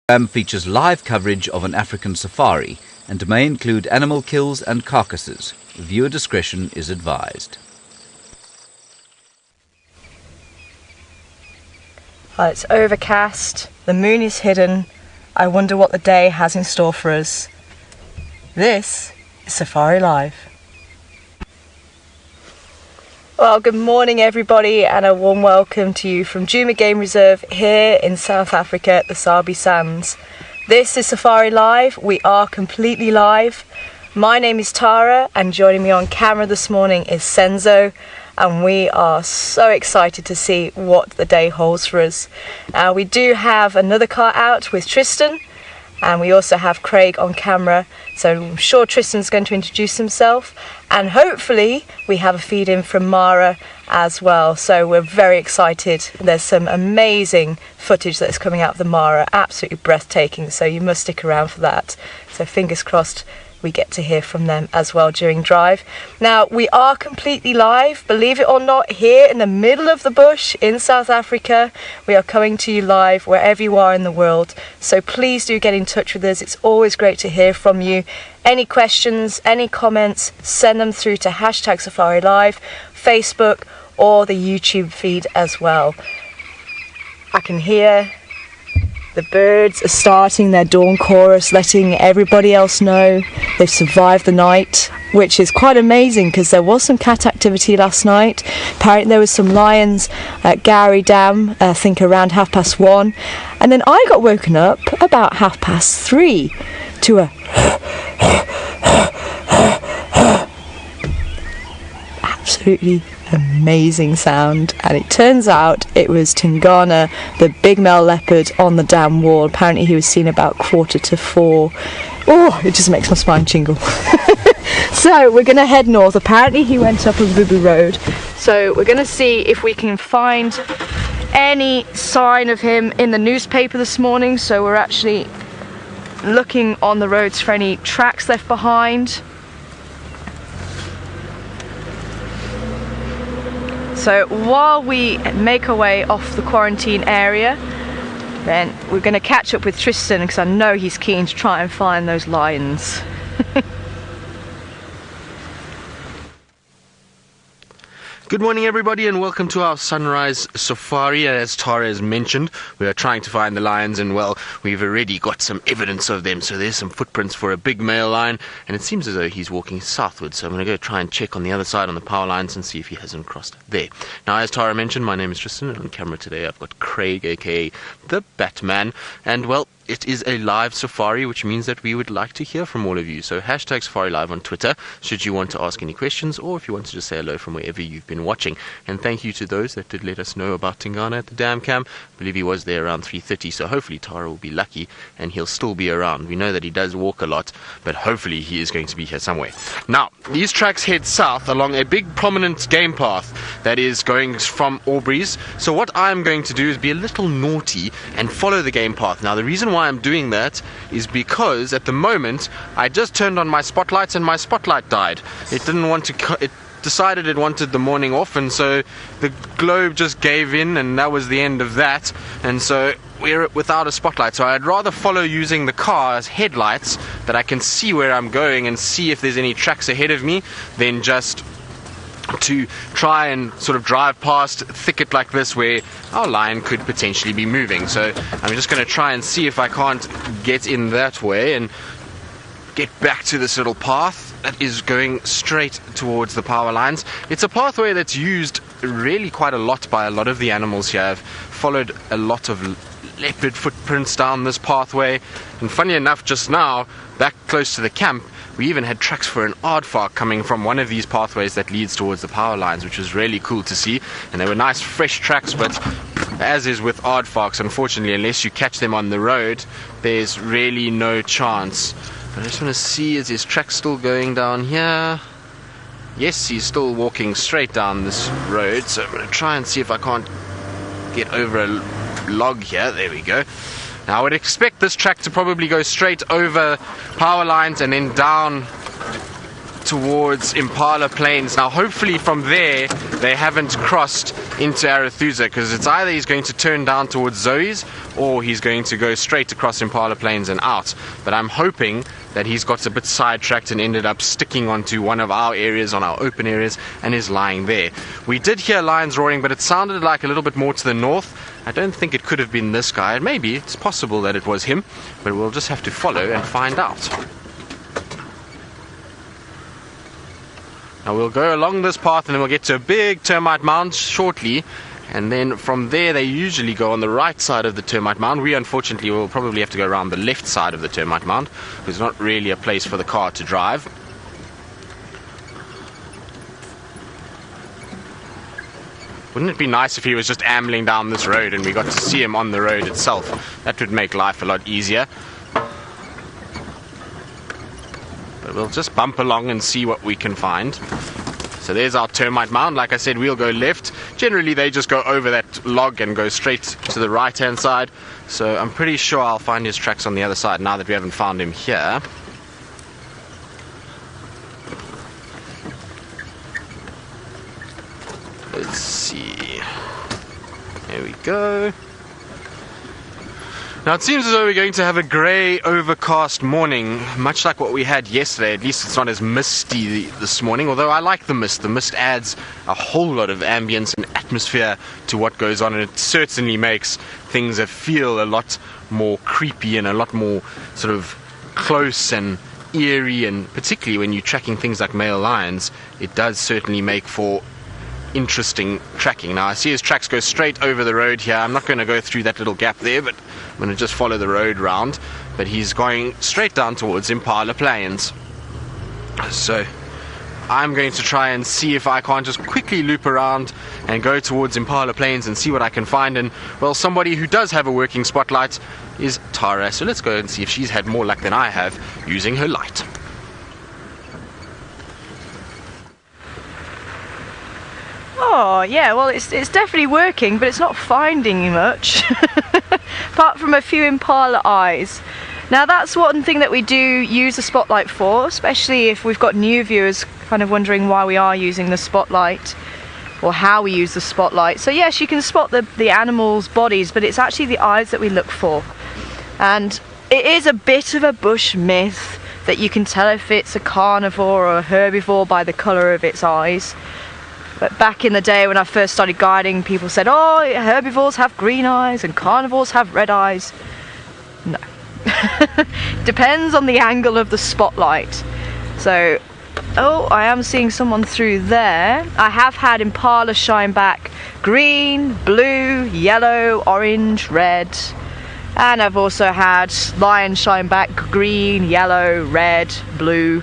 Features live coverage of an African safari and may include animal kills and carcasses. Viewer discretion is advised. Well, it's overcast, the moon is hidden. I wonder what the day has in store for us. This is Safari Live. Well, good morning everybody, and a warm welcome to you from Djuma Game Reserve here in South Africa at the Sabi Sands. This is Safari Live. We are completely live. My name is Tara, and joining me on camera this morning is Senzo, and we are so excited to see what the day holds for us. We do have another car out with Tristan, and we also have Craig on camera, so I'm sure Tristan's going to introduce himself, and hopefully we have a feed in from Mara as well, so we're very excited. There's some amazing footage that's coming out of the Mara, absolutely breathtaking, so you must stick around for that. So fingers crossed we get to hear from them as well during drive. Now, we are completely live, believe it or not, here in the middle of the bush in South Africa. We are coming to you live wherever you are in the world, so please do get in touch with us. It's always great to hear from you. Any questions, any comments, send them through to #SafariLive, Facebook, or the YouTube feed as well. I can hear the birds are starting their dawn chorus, letting everybody else know they've survived the night, which is quite amazing because there was some cat activity last night. Apparently there was some lions at Gowrie Dam, I think around 1:30, and then I got woken up about 3:30 to a absolutely amazing sound, and it turns out it was Tingana, the big male leopard on the dam wall. Apparently he was seen about 3:45. Oh, it just makes my spine tingle. So we're gonna head north. Apparently he went up a Bubu road, so we're gonna see if we can find any sign of him in the newspaper this morning. So we're actually looking on the roads for any tracks left behind. So while we make our way off the quarantine area, then we're going to catch up with Tristan because I know he's keen to try and find those lions. Good morning everybody, and welcome to our sunrise safari. As Tara has mentioned, we are trying to find the lions, and well, we've already got some evidence of them. So there's some footprints for a big male lion, and it seems as though he's walking southwards. So I'm going to go try and check on the other side on the power lines and see if he hasn't crossed there. Now, as Tara mentioned, my name is Tristan, and on camera today I've got Craig, aka the Batman, and well, it is a live safari, which means that we would like to hear from all of you. So #SafariLive on Twitter, should you want to ask any questions, or if you want to just say hello from wherever you've been watching. And thank you to those that did let us know about Tingana at the dam camp. I believe he was there around 3:30, so hopefully Tara will be lucky and he'll still be around. We know that he does walk a lot, but hopefully he is going to be here somewhere. Now, these tracks head south along a big prominent game path that is going from Aubrey's. So what I'm going to do is be a little naughty and follow the game path. Now, the reason why I'm doing that is because at the moment I just turned on my spotlights and my spotlight died. It didn't want to it decided it wanted the morning off, and so the globe just gave in, and that was the end of that, and so we're without a spotlight. So I'd rather follow using the car's headlights that I can see where I'm going and see if there's any tracks ahead of me, than just to try and sort of drive past thicket like this where our lion could potentially be moving. So I'm just going to try and see if I can't get in that way and get back to this little path that is going straight towards the power lines. It's a pathway that's used really quite a lot by a lot of the animals here. I've followed a lot of leopard footprints down this pathway, and funny enough, just now back close to the camp we even had tracks for an aardvark coming from one of these pathways that leads towards the power lines, which was really cool to see. And they were nice fresh tracks, but as is with aardvarks, unfortunately, unless you catch them on the road, there's really no chance. But I just want to see, is his track still going down here? Yes, he's still walking straight down this road, so I'm going to try and see if I can't get over a log here. There we go. Now I would expect this track to probably go straight over power lines and then down towards Impala Plains. Now hopefully from there they haven't crossed into Arathusa, because it's either he's going to turn down towards Zoe's or he's going to go straight across Impala Plains and out. But I'm hoping that he's got a bit sidetracked and ended up sticking onto one of our areas, on our open areas, and is lying there. We did hear lions roaring, but it sounded like a little bit more to the north. I don't think it could have been this guy. Maybe it's possible that it was him, but we'll just have to follow and find out. Now we'll go along this path and then we'll get to a big termite mound shortly, and then from there they usually go on the right side of the termite mound. We unfortunately will probably have to go around the left side of the termite mound. There's not really a place for the car to drive. Wouldn't it be nice if he was just ambling down this road and we got to see him on the road itself? That would make life a lot easier. But we'll just bump along and see what we can find. So there's our termite mound. Like I said, we'll go left. Generally they just go over that log and go straight to the right hand side. So I'm pretty sure I'll find his tracks on the other side now that we haven't found him here. Let's see. There we go. Now it seems as though we're going to have a grey, overcast morning, much like what we had yesterday. At least it's not as misty this morning, although I like the mist. The mist adds a whole lot of ambience and atmosphere to what goes on, and it certainly makes things feel a lot more creepy and a lot more sort of close and eerie, and particularly when you're tracking things like male lions, it does certainly make for interesting tracking. Now I see his tracks go straight over the road here. I'm not going to go through that little gap there, but I'm going to just follow the road round. But he's going straight down towards Impala Plains. So I'm going to try and see if I can't just quickly loop around and go towards Impala Plains and see what I can find. And well, somebody who does have a working spotlight is Tara, so let's go and see if she's had more luck than I have using her light. Oh yeah, well it's definitely working, but it's not finding much apart from a few impala eyes. Now that's one thing that we do use the spotlight for, especially if we've got new viewers kind of wondering why we are using the spotlight or how we use the spotlight. So yes, you can spot the animals' bodies, but it's actually the eyes that we look for. And it is a bit of a bush myth that you can tell if it's a carnivore or a herbivore by the colour of its eyes. But back in the day when I first started guiding, people said, oh, herbivores have green eyes and carnivores have red eyes. No. Depends on the angle of the spotlight. So, oh, I am seeing someone through there. I have had impala shine back green, blue, yellow, orange, red. And I've also had lion shine back green, yellow, red, blue.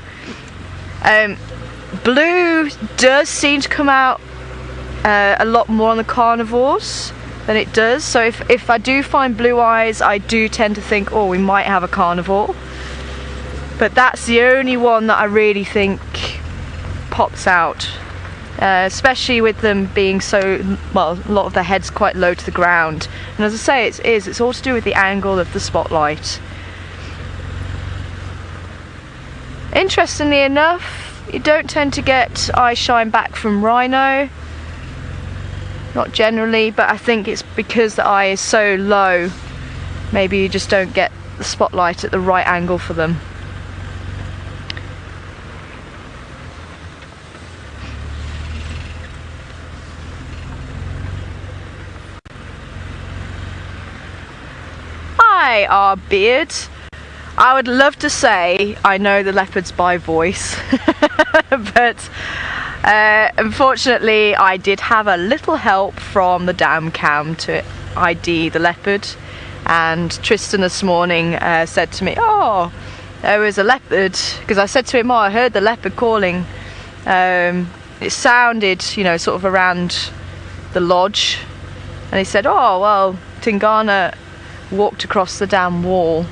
Blue does seem to come out a lot more on the carnivores than it does. So if I do find blue eyes, I do tend to think, oh, we might have a carnivore. But that's the only one that I really think pops out. Especially with them being so, well, a lot of their heads quite low to the ground. And as I say, it's all to do with the angle of the spotlight. Interestingly enough, you don't tend to get eye shine back from rhino. Not generally, but I think it's because the eye is so low. Maybe you just don't get the spotlight at the right angle for them. Hi, our beard. I would love to say I know the leopards by voice, but unfortunately I did have a little help from the dam cam to ID the leopard, and Tristan this morning said to me, oh, there was a leopard, because I said to him, oh, I heard the leopard calling. It sounded, you know, sort of around the lodge, and he said, oh, well, Tingana walked across the dam wall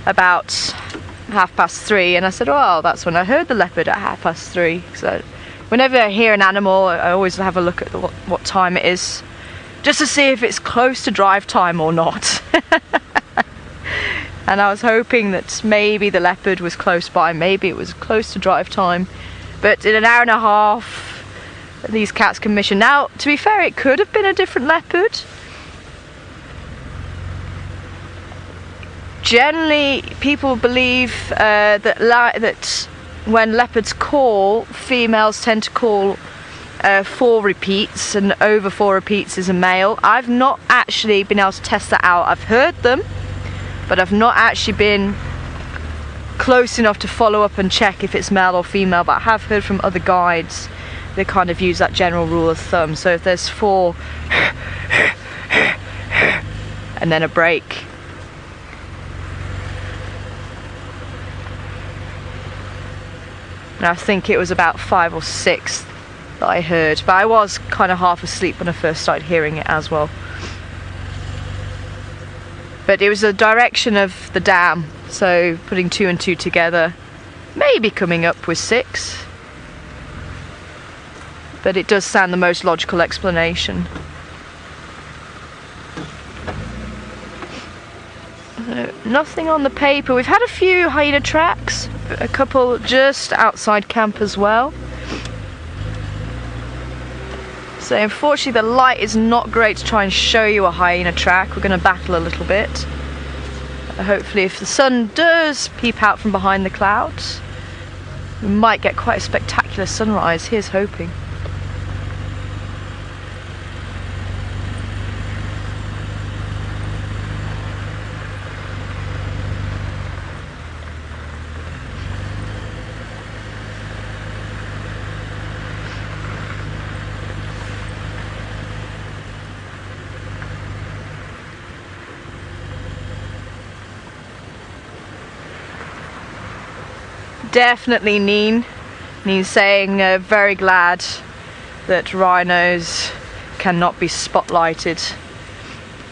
about 3:30, and I said, oh, that's when I heard the leopard at 3:30. So whenever I hear an animal, I always have a look at what time it is, just to see if it's close to drive time or not. And I was hoping that maybe the leopard was close by, maybe it was close to drive time, But in an hour and a half, these cats can mission. Now, to be fair, it could have been a different leopard. Generally, people believe that when leopards call, females tend to call 4 repeats, and over 4 repeats is a male. I've not actually been able to test that out. I've heard them, but I've not actually been close enough to follow up and check if it's male or female, but I have heard from other guides they kind of use that general rule of thumb. So if there's 4 and then a break, and I think it was about 5 or 6 that I heard, but I was kind of half asleep when I first started hearing it as well. But it was the direction of the dam, so putting 2 and 2 together, maybe coming up with 6. But it does sound the most logical explanation. Nothing on the paper. We've had a few hyena tracks, a couple just outside camp as well. So unfortunately the light is not great to try and show you a hyena track. We're going to battle a little bit. Hopefully if the sun does peep out from behind the clouds, we might get quite a spectacular sunrise. Here's hoping. Definitely Neen. Neen's saying very glad that rhinos cannot be spotlighted.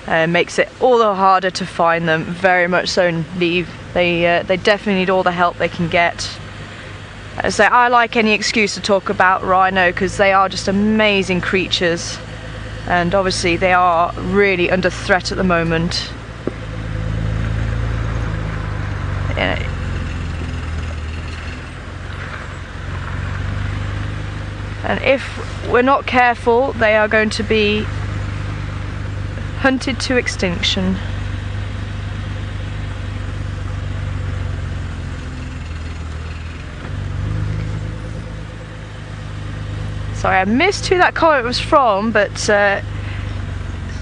Makes it all the harder to find them. Very much so. They definitely need all the help they can get. So I like any excuse to talk about rhino because they are just amazing creatures, and obviously they are really under threat at the moment. And if we're not careful, they are going to be hunted to extinction. Sorry, I missed who that comment was from, but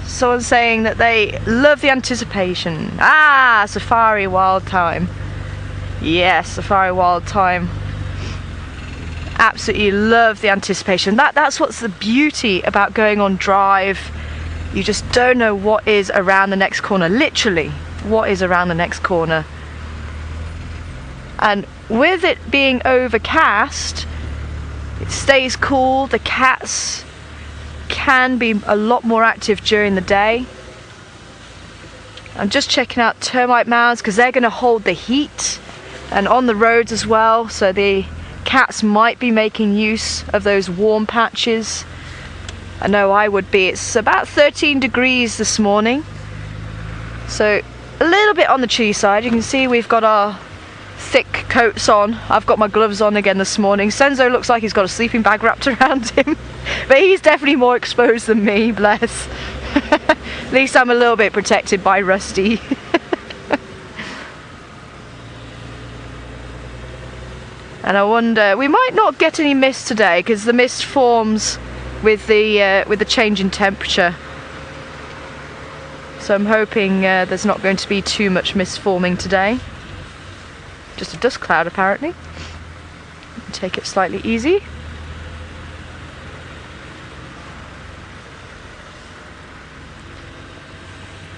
someone's saying that they love the anticipation. Ah, safari wild time. Yes, safari wild time. Absolutely love the anticipation. That's what's the beauty about going on drive. You just don't know what is around the next corner. Literally, what is around the next corner. And with it being overcast, it stays cool. The cats can be a lot more active during the day. I'm just checking out termite mounds because they're going to hold the heat, and on the roads as well, so the cats might be making use of those warm patches. I know I would be. It's about 13 degrees this morning, so a little bit on the chilly side. You can see we've got our thick coats on. I've got my gloves on again this morning. Senzo looks like he's got a sleeping bag wrapped around him, but he's definitely more exposed than me, bless. At least I'm a little bit protected by Rusty. And I wonder, we might not get any mist today because the mist forms with the change in temperature. So I'm hoping there's not going to be too much mist forming today. Just a dust cloud apparently. Take it slightly easy.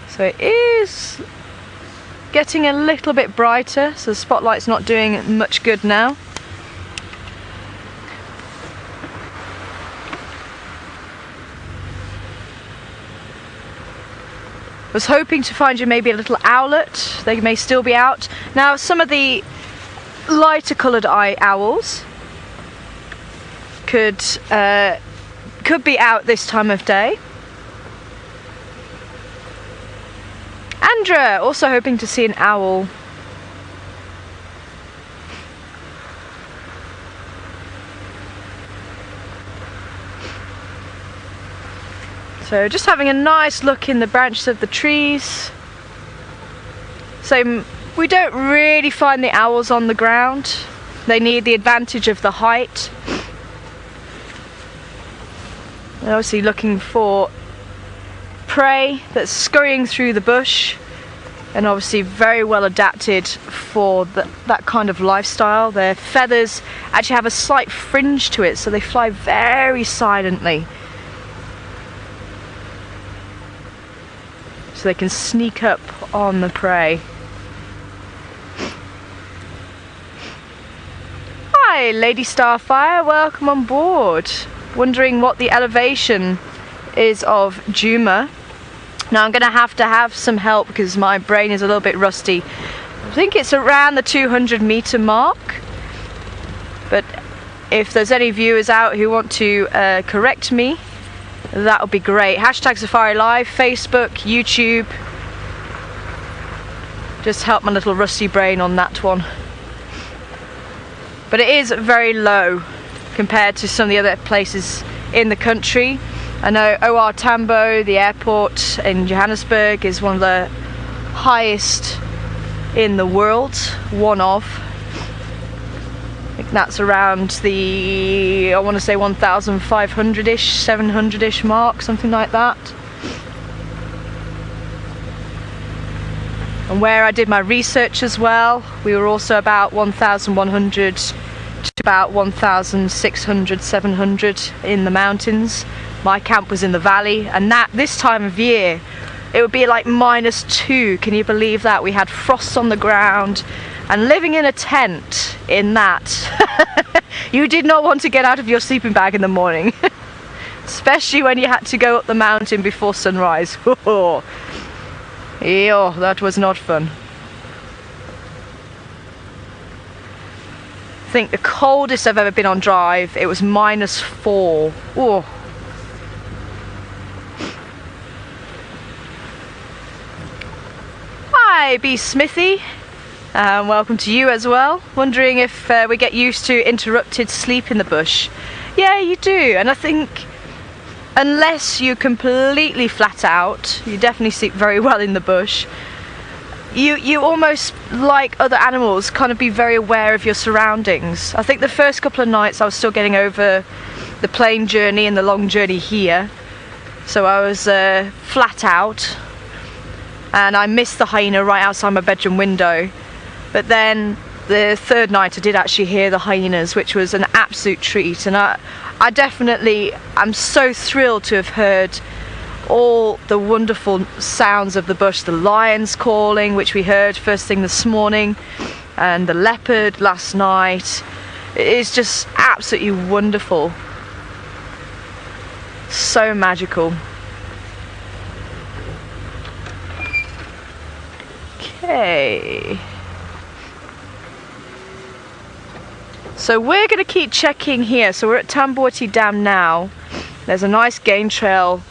So it is getting a little bit brighter, so the spotlight's not doing much good now. Was hoping to find you maybe a little owlet. They may still be out. Now some of the lighter coloured owls could be out this time of day. Andra, also hoping to see an owl. So just having a nice look in the branches of the trees. So we don't really find the owls on the ground. They need the advantage of the height. They're obviously looking for prey that's scurrying through the bush, and obviously very well adapted for that kind of lifestyle. Their feathers actually have a slight fringe to it, so they fly very silently. So they can sneak up on the prey. Hi, Lady Starfire, welcome on board. Wondering what the elevation is of Djuma. Now I'm going to have some help because my brain is a little bit rusty. I think it's around the 200-meter mark, but if there's any viewers out who want to correct me, that would be great. Hashtag Safari Live, Facebook, YouTube. Just help my little rusty brain on that one. But it is very low compared to some of the other places in the country. I know OR Tambo, the airport in Johannesburg, is one of the highest in the world, one of. I think that's around the, I want to say 1,500-ish, 700-ish mark, something like that. And where I did my research as well, we were also about 1,100 to about 1,600, 700 in the mountains. My camp was in the valley, and this time of year it would be like -2. Can you believe that? We had frost on the ground, and living in a tent in that, you did not want to get out of your sleeping bag in the morning. Especially when you had to go up the mountain before sunrise. Oh, that was not fun. I think the coldest I've ever been on drive, it was -4. Oh. Hi, B Smithy. Welcome to you as well. Wondering if we get used to interrupted sleep in the bush. Yeah, you do, and I think unless you're completely flat out, you definitely sleep very well in the bush. You almost, like other animals, kind of be very aware of your surroundings. I think the first couple of nights I was still getting over the plane journey and the long journey here, so I was flat out, and I missed the hyena right outside my bedroom window. But then the third night I did actually hear the hyenas, which was an absolute treat, and I definitely am so thrilled to have heard all the wonderful sounds of the bush. The lions calling, which we heard first thing this morning, and the leopard last night. It is just absolutely wonderful. So magical. Okay. So we're going to keep checking here. So we're at Tamboti Dam now. There's a nice game trail,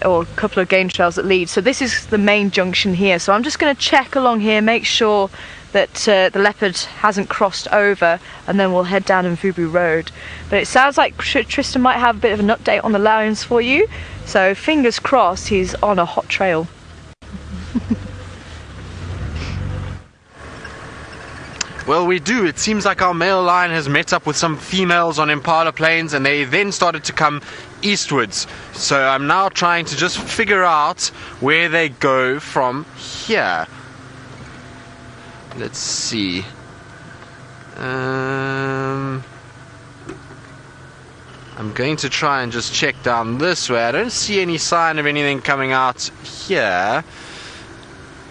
or a couple of game trails that lead. So this is the main junction here. So I'm just going to check along here, make sure that the leopard hasn't crossed over, and then we'll head down Mvubu Road. But it sounds like Tristan might have a bit of an update on the lions for you. So fingers crossed he's on a hot trail. Well, we do. It seems like our male lion has met up with some females on Impala Plains, and they then started to come eastwards. So I'm now trying to just figure out where they go from here. Let's see. I'm going to try and just check down this way. I don't see any sign of anything coming out here.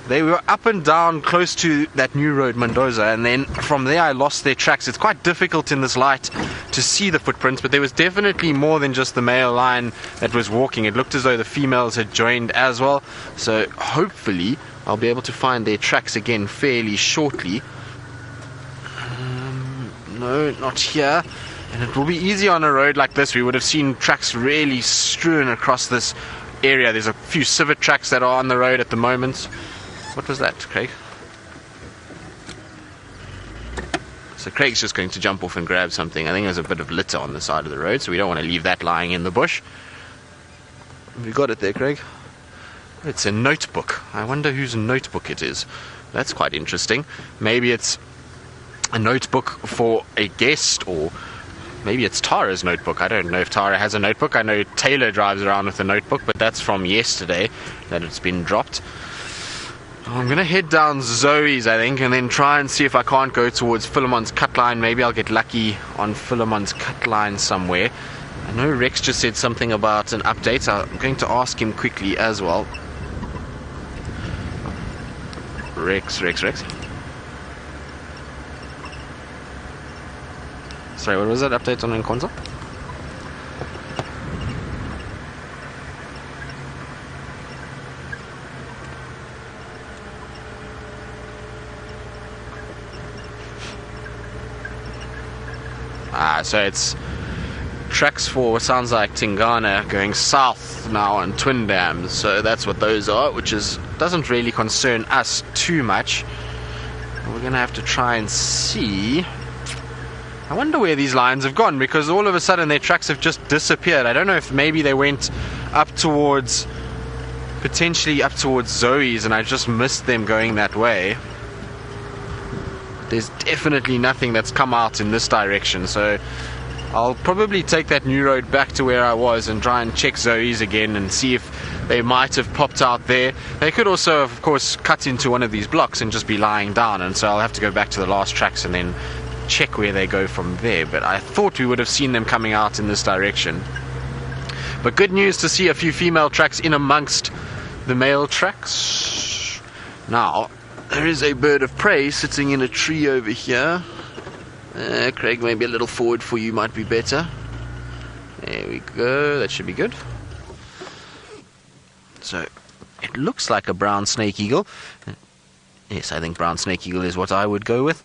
They were up and down close to that new road, Mendoza, and then from there I lost their tracks. It's quite difficult in this light to see the footprints, but there was definitely more than just the male lion that was walking. It looked as though the females had joined as well, so hopefully I'll be able to find their tracks again fairly shortly. No, not here. And it will be easy on a road like this. We would have seen tracks really strewn across this area. There's a few civet tracks that are on the road at the moment. What was that, Craig? So Craig's just going to jump off and grab something. I think there's a bit of litter on the side of the road, so we don't want to leave that lying in the bush. Have you got it there, Craig? It's a notebook. I wonder whose notebook it is. That's quite interesting. Maybe it's a notebook for a guest, or maybe it's Tara's notebook. I don't know if Tara has a notebook. I know Taylor drives around with a notebook, but that's from yesterday that it's been dropped. I'm going to head down Zoe's, I think, and then try and see if I can't go towards Philemon's cut line. Maybe I'll get lucky on Philemon's cut line somewhere. I know Rex just said something about an update. I'm going to ask him quickly as well. Rex. Sorry, what was that update on Nkonza? So it's tracks for what sounds like Tingana going south now on Twin Dams. So that's what those are, which doesn't really concern us too much. We're going to have to try and see. I wonder where these lions have gone, because all of a sudden their tracks have just disappeared. I don't know if maybe they went potentially up towards Zoe's, and I just missed them going that way. There's definitely nothing that's come out in this direction, so I'll probably take that new road back to where I was and try and check Zoe's again and see if they might have popped out there. They could also, of course, cut into one of these blocks and just be lying down, and so I'll have to go back to the last tracks and then check where they go from there. But I thought we would have seen them coming out in this direction. But good news to see a few female tracks in amongst the male tracks. Now, there is a bird of prey sitting in a tree over here. Craig, maybe a little forward for you might be better. There we go, that should be good. So, it looks like a brown snake eagle. Yes, I think brown snake eagle is what I would go with.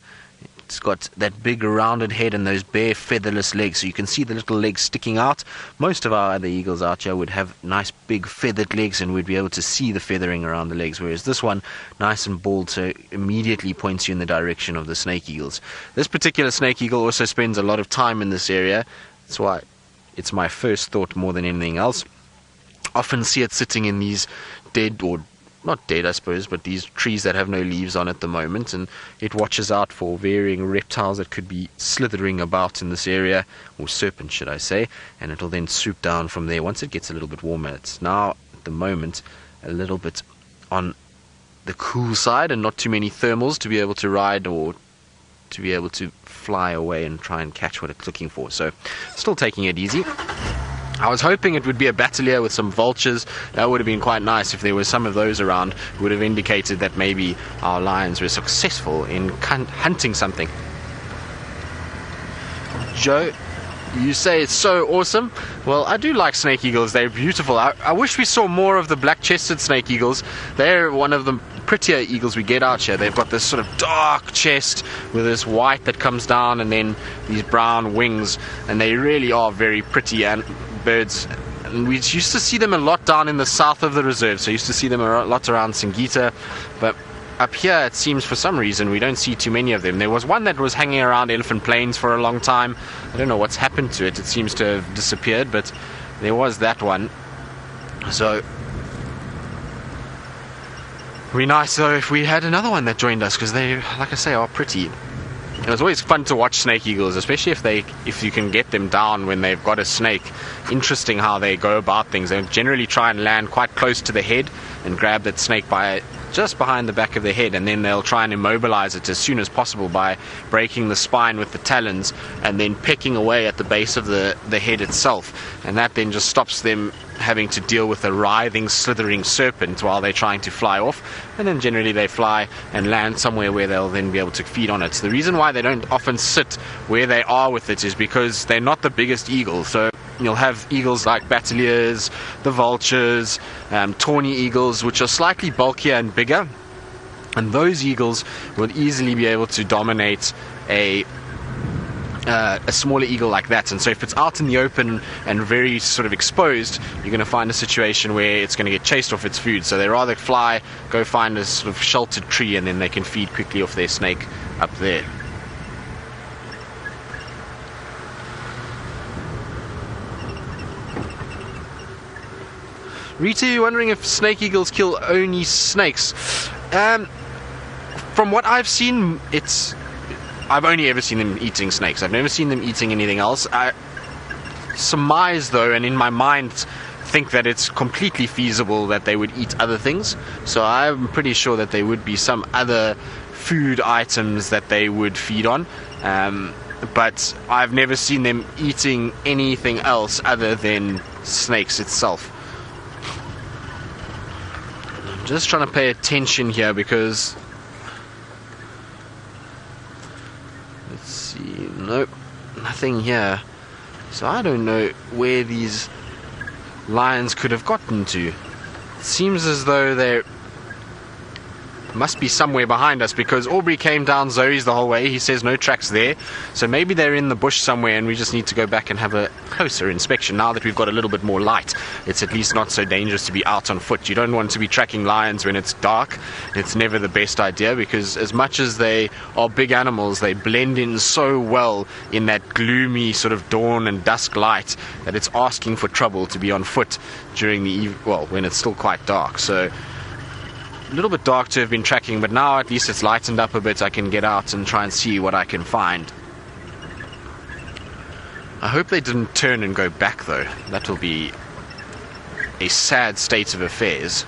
It's got that big rounded head and those bare featherless legs, so you can see the little legs sticking out. Most of our other eagles out here would have nice big feathered legs, and we'd be able to see the feathering around the legs, whereas this one, nice and bald, so immediately points you in the direction of the snake eagles. This particular snake eagle also spends a lot of time in this area. That's why it's my first thought more than anything else. Often see it sitting in these dead, or not dead I suppose, but these trees that have no leaves on at the moment, and it watches out for varying reptiles that could be slithering about in this area, or serpents should I say, and it'll then swoop down from there once it gets a little bit warmer. It's now at the moment a little bit on the cool side and not too many thermals to be able to ride or to be able to fly away and try and catch what it's looking for, so still taking it easy. I was hoping it would be a batelier with some vultures. That would have been quite nice if there were some of those around. It would have indicated that maybe our lions were successful in hunting something. Joe, you say it's so awesome. Well, I do like snake eagles. They're beautiful. I wish we saw more of the black-chested snake eagles. They're one of the prettier eagles we get out here. They've got this sort of dark chest with this white that comes down and then these brown wings, and they really are very pretty and birds. And we used to see them a lot down in the south of the reserve, so I used to see them a lot around Singita, but up here it seems for some reason we don't see too many of them. There was one that was hanging around Elephant Plains for a long time. I don't know what's happened to it. It seems to have disappeared, but there was that one. So it'd be nice though if we had another one that joined us, because they, like I say, are pretty. It was always fun to watch snake eagles, especially if you can get them down when they've got a snake. Interesting how they go about things. They generally try and land quite close to the head and grab that snake by just behind the back of the head, and then they'll try and immobilize it as soon as possible by breaking the spine with the talons and then pecking away at the base of the head itself, and that then just stops them having to deal with a writhing, slithering serpent while they're trying to fly off, and then generally they fly and land somewhere where they'll then be able to feed on it. So the reason why they don't often sit where they are with it is because they're not the biggest eagle. So you'll have eagles like bateliers, the vultures, tawny eagles, which are slightly bulkier and bigger, and those eagles will easily be able to dominate a smaller eagle like that. And so if it's out in the open and very sort of exposed, you're going to find a situation where it's going to get chased off its food. So they rather go find a sort of sheltered tree, and then they can feed quickly off their snake up there. Rita, you're wondering if snake eagles kill only snakes. From what I've seen, I've only ever seen them eating snakes. I've never seen them eating anything else. I surmise, though, and in my mind think that it's completely feasible that they would eat other things. So I'm pretty sure that there would be some other food items that they would feed on. But I've never seen them eating anything else other than snakes itself. I'm just trying to pay attention here because... Let's see... Nope. Nothing here. So I don't know where these lions could have gotten to. It seems as though they're... must be somewhere behind us, because Aubrey came down Zoe's the whole way. He says no tracks there, so maybe they're in the bush somewhere and we just need to go back and have a closer inspection. Now that we've got a little bit more light, it's at least not so dangerous to be out on foot. You don't want to be tracking lions when it's dark. It's never the best idea, because as much as they are big animals, they blend in so well in that gloomy sort of dawn and dusk light that it's asking for trouble to be on foot during the when it's still quite dark. So a little bit dark to have been tracking, but now at least it's lightened up a bit. I can get out and try and see what I can find. I hope they didn't turn and go back, though. That will be a sad state of affairs.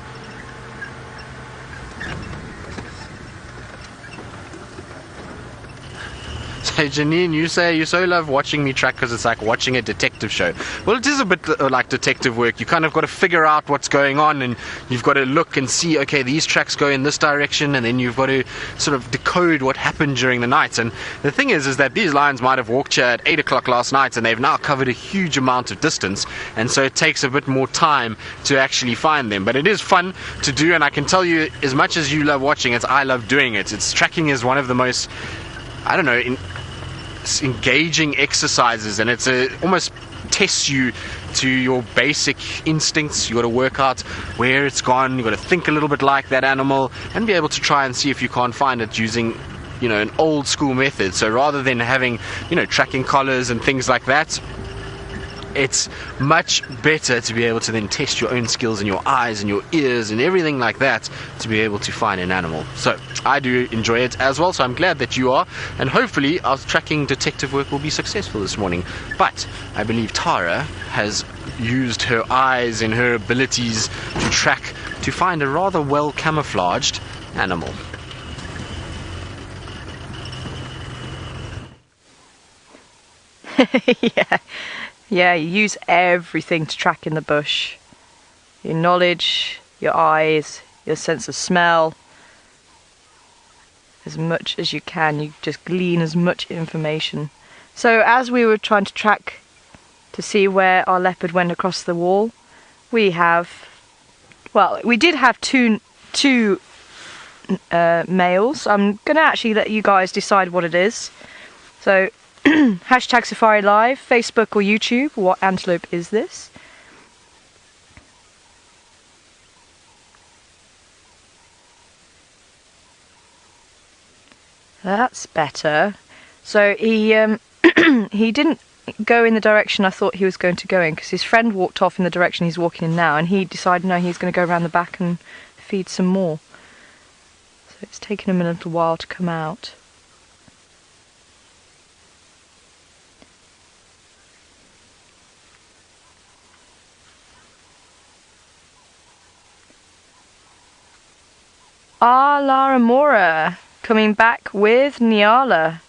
So Janine, you say you so love watching me track because it's like watching a detective show. Well, it is a bit like detective work. You kind of got to figure out what's going on, and you've got to look and see, okay, these tracks go in this direction, and then you've got to sort of decode what happened during the night. And the thing is that these lions might have walked here at 8 o'clock last night, and they've now covered a huge amount of distance, and so it takes a bit more time to actually find them. But it is fun to do, and I can tell you, as much as you love watching it, I love doing it. It's tracking is one of the most, I don't know, engaging exercises, and it's almost tests you to your basic instincts. You got to work out where it's gone. You got to think a little bit like that animal and be able to try and see if you can't find it using, you know, an old school method. So rather than having, you know, tracking collars and things like that, it's much better to be able to then test your own skills and your eyes and your ears and everything like that to be able to find an animal. So I do enjoy it as well, so I'm glad that you are, and hopefully our tracking detective work will be successful this morning. But I believe Tara has used her eyes and her abilities to track to find a rather well camouflaged animal. Yeah, you use everything to track in the bush. Your knowledge, your eyes, your sense of smell. As much as you can, you just glean as much information. So as we were trying to track to see where our leopard went across the wall, we did have two males. I'm going to actually let you guys decide what it is. So hashtag Safari Live, Facebook or YouTube, what antelope is this? That's better. So he he didn't go in the direction I thought he was going to go in, because his friend walked off in the direction he's walking in now, and he decided no, he's going to go around the back and feed some more. So it's taken him a little while to come out. Lara Mora coming back with Niala.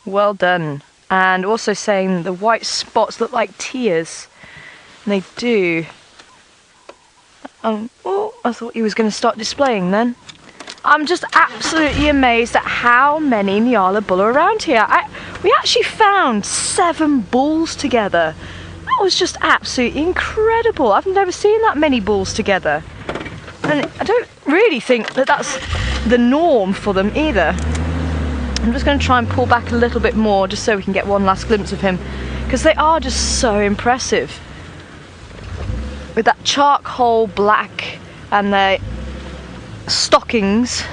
Well done. And also saying the white spots look like tears. And they do. Oh, I thought he was going to start displaying then. I'm just absolutely amazed at how many Niala bull are around here. We actually found 7 bulls together. That was just absolutely incredible. I've never seen that many bulls together. And I don't really think that that's the norm for them either. I'm just going to try and pull back a little bit more just so we can get one last glimpse of him, because they are just so impressive. With that charcoal black and their stockings.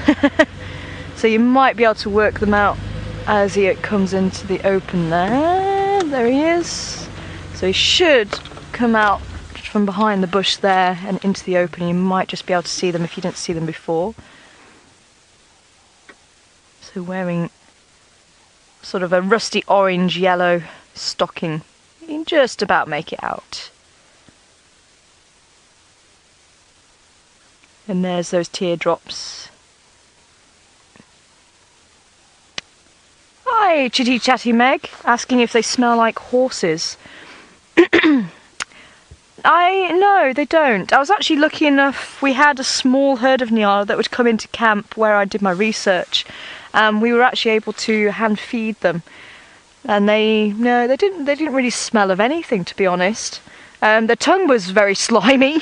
So you might be able to work them out as he comes into the open there. There he is. So he should come out from behind the bush there and into the open. You might just be able to see them if you didn't see them before. So wearing sort of a rusty orange yellow stocking. You can just about make it out. And there's those teardrops. Hi, Chitty Chatty Meg, asking if they smell like horses. No, they don't. I was actually lucky enough, we had a small herd of Niala that would come into camp where I did my research. We were actually able to hand feed them. And they didn't really smell of anything, to be honest. Their tongue was very slimy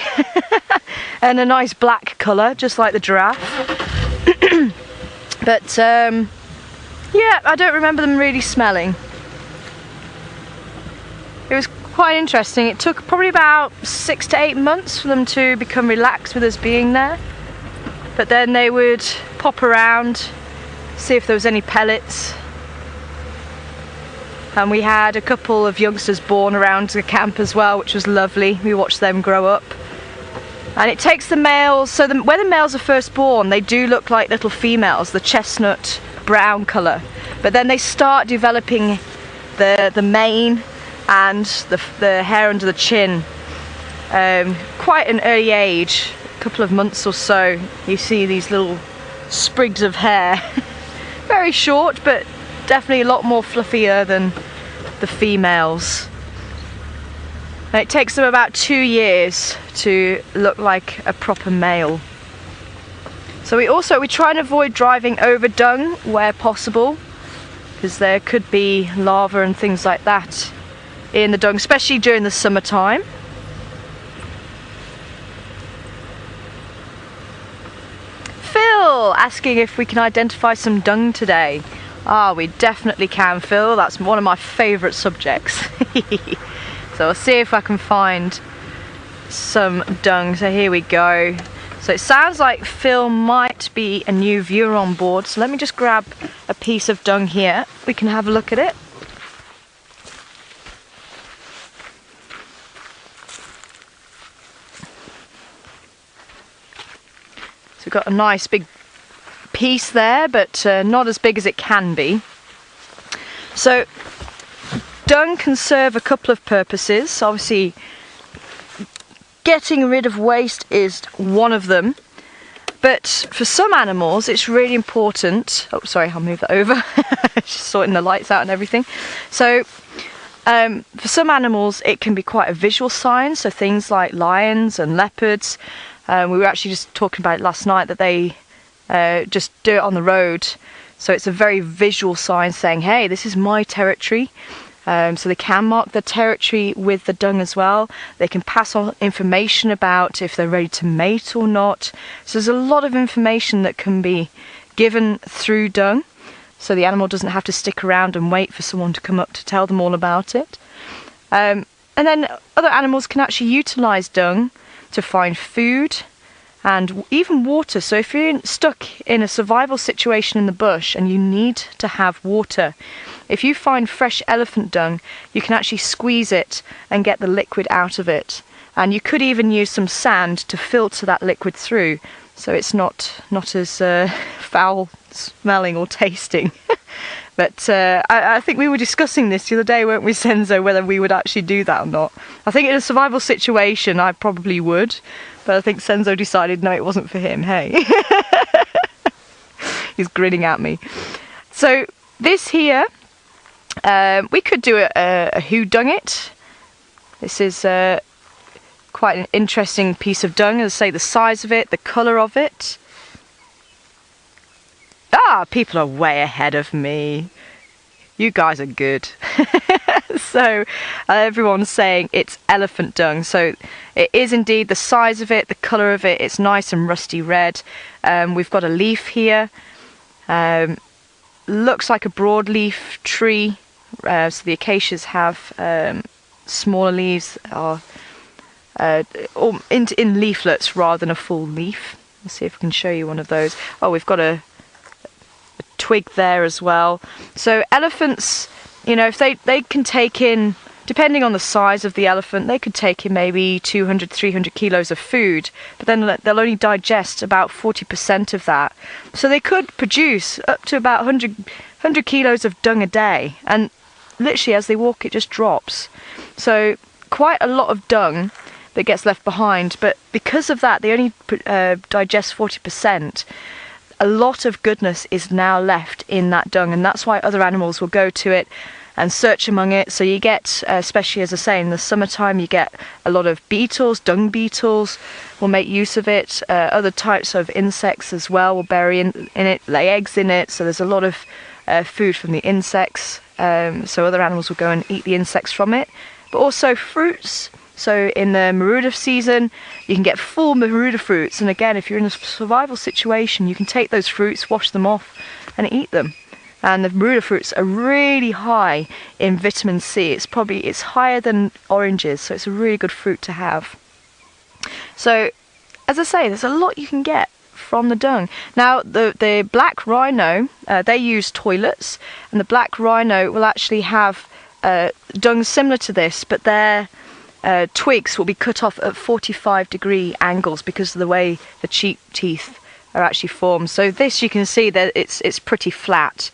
and a nice black colour, just like the giraffe. But yeah, I don't remember them really smelling. It was quite interesting. It took probably about 6 to 8 months for them to become relaxed with us being there. But then they would pop around, see if there was any pellets. And we had a couple of youngsters born around the camp as well, which was lovely. We watched them grow up. And it takes the males, so when the males are first born, they do look like little females, the chestnut brown colour. But then they start developing the mane and the hair under the chin. Quite an early age, a couple of months or so, you see these little sprigs of hair. Very short, but definitely a lot more fluffier than the females. And it takes them about 2 years to look like a proper male. So we try and avoid driving over dung where possible, because there could be larvae and things like that in the dung, especially during the summertime. Phil asking if we can identify some dung today. Ah, we definitely can, Phil. That's one of my favourite subjects. So I'll see if I can find some dung. So here we go. So it sounds like Phil might be a new viewer on board. So let me just grab a piece of dung here. We can have a look at it. So we've got a nice big piece there, but not as big as it can be. So dung can serve a couple of purposes. Obviously, getting rid of waste is one of them, but for some animals it's really important. Oh, sorry, I'll move that over. Just sorting the lights out and everything. So for some animals it can be quite a visual sign, so things like lions and leopards. We were actually just talking about it last night, that they just do it on the road, so it's a very visual sign saying, hey, this is my territory. So they can mark the territory with the dung as well. They can pass on information about if they're ready to mate or not. So there's a lot of information that can be given through dung, so the animal doesn't have to stick around and wait for someone to come up to tell them all about it. And then other animals can actually utilise dung to find food and even water. So if you're stuck in a survival situation in the bush and you need to have water, if you find fresh elephant dung, you can actually squeeze it and get the liquid out of it. And you could even use some sand to filter that liquid through, so it's not as foul smelling or tasting. But I think we were discussing this the other day, weren't we, Senzo, whether we would actually do that or not. I think in a survival situation I probably would, but I think Senzo decided no, it wasn't for him, hey. He's grinning at me. So this here, we could do a who dung it. This is quite an interesting piece of dung. As I say, the size of it, the colour of it. Ah, people are way ahead of me. You guys are good. So everyone's saying it's elephant dung. So it is indeed the size of it, the colour of it. It's nice and rusty red. We've got a leaf here. Looks like a broadleaf tree. So the acacias have smaller leaves, or in leaflets rather than a full leaf. Let's see if we can show you one of those. Oh, we've got a twig there as well. So elephants, you know, if they can take in depending on the size of the elephant, they could take in maybe 200-300 kilos of food, but then they'll only digest about 40% of that. So they could produce up to about 100 kilos of dung a day, and literally as they walk it just drops. So quite a lot of dung that gets left behind, but because of that they only digest 40%. A lot of goodness is now left in that dung, and that's why other animals will go to it and search among it. So you get, especially as I say, in the summertime, you get a lot of beetles. Dung beetles will make use of it. Other types of insects as well will bury in it, lay eggs in it. So there's a lot of food from the insects. So other animals will go and eat the insects from it. But also fruits. So in the Maruda season, you can get full Maruda fruits. And again, if you're in a survival situation, you can take those fruits, wash them off and eat them. And the Maruda fruits are really high in vitamin C. It's higher than oranges, so it's a really good fruit to have. So, as I say, there's a lot you can get from the dung. Now, the black rhino, they use toilets, and the black rhino will actually have dung similar to this, but their twigs will be cut off at 45-degree angles because of the way the cheek teeth are actually formed. So this, you can see that it's pretty flat.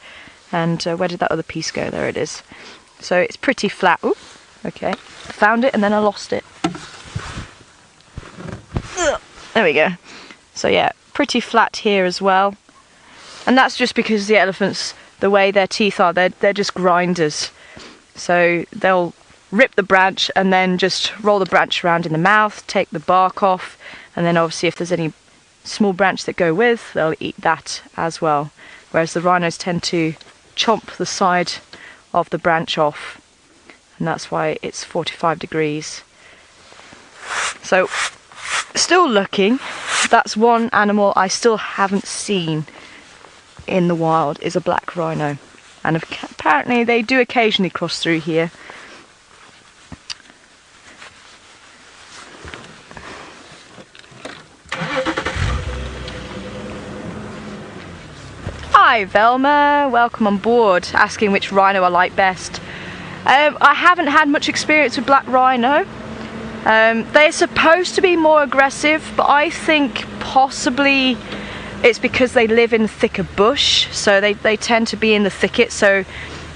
And where did that other piece go? There it is. So it's pretty flat. Ooh, okay. I found it and then I lost it. There we go. So yeah, pretty flat here as well. And that's just because the elephants, the way their teeth are, they're just grinders. So they'll rip the branch and then just roll the branch around in the mouth, take the bark off, and then obviously if there's any small branch that go with, they'll eat that as well. Whereas the rhinos tend to chomp the side of the branch off, and that's why it's 45 degrees. So still looking. That's one animal I still haven't seen in the wild, is a black rhino, and apparently they do occasionally cross through here. Hi Velma, welcome on board, asking which rhino I like best. I haven't had much experience with black rhino. They're supposed to be more aggressive, but I think possibly it's because they live in thicker bush, so they tend to be in the thicket. So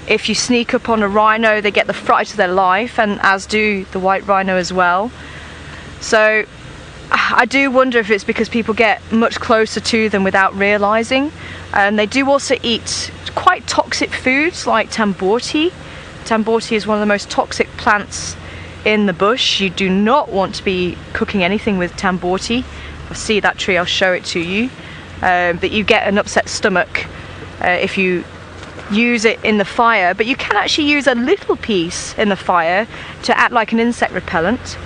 if you sneak up on a rhino, they get the fright of their life, and as do the white rhino as well. So I do wonder if it's because people get much closer to them without realising. They do also eat quite toxic foods like tamborti. Tamborti is one of the most toxic plants in the bush. You do not want to be cooking anything with tamborti. If I see that tree, I'll show it to you. But you get an upset stomach if you use it in the fire. But you can actually use a little piece in the fire to act like an insect repellent.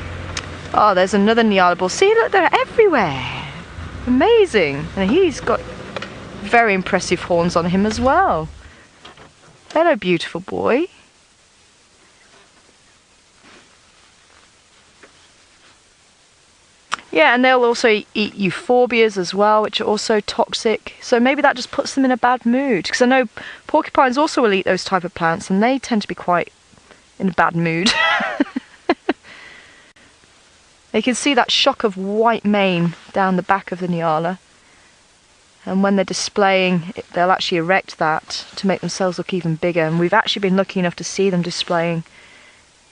Oh, there's another Niala bull. See, look, they're everywhere. Amazing. And he's got very impressive horns on him as well. Hello, beautiful boy. Yeah, and they'll also eat euphorbias as well, which are also toxic. So maybe that just puts them in a bad mood. Because I know porcupines also will eat those type of plants, and they tend to be quite in a bad mood. You can see that shock of white mane down the back of the Niala. And when they're displaying, they'll actually erect that to make themselves look even bigger. And we've actually been lucky enough to see them displaying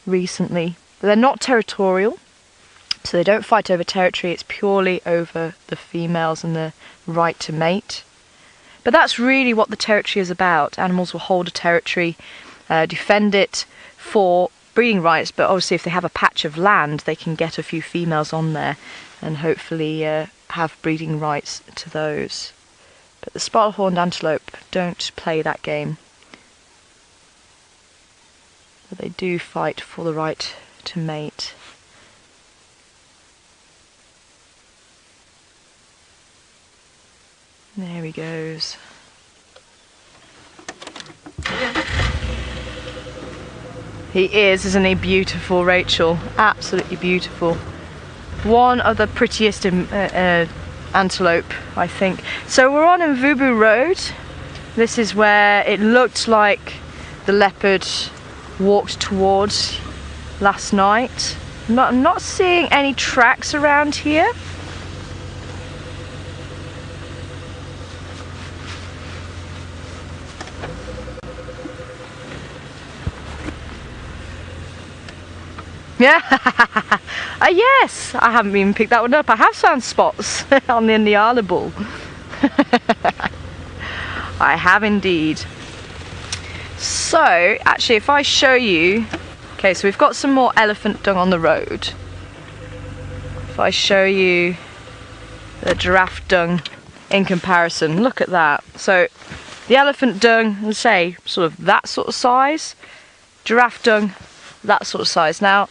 recently. But they're not territorial, so they don't fight over territory. It's purely over the females and the right to mate. But that's really what the territory is about. Animals will hold a territory, defend it for breeding rights, but obviously if they have a patch of land, they can get a few females on there and hopefully have breeding rights to those. But the spotted-horned antelope don't play that game. But they do fight for the right to mate. There he goes. He is, isn't he, beautiful, Rachel? Absolutely beautiful. One of the prettiest antelope, I think. So we're on Mvubu Road. This is where it looked like the leopard walked towards. last night. I'm not seeing any tracks around here. Yeah, yes, I haven't even picked that one up. I have found spots on the Niala bull. I have indeed. So, actually, if I show you, okay, so we've got some more elephant dung on the road. If I show you the giraffe dung in comparison, look at that. So, the elephant dung, let's say, sort of that sort of size. Giraffe dung, that sort of size. Now,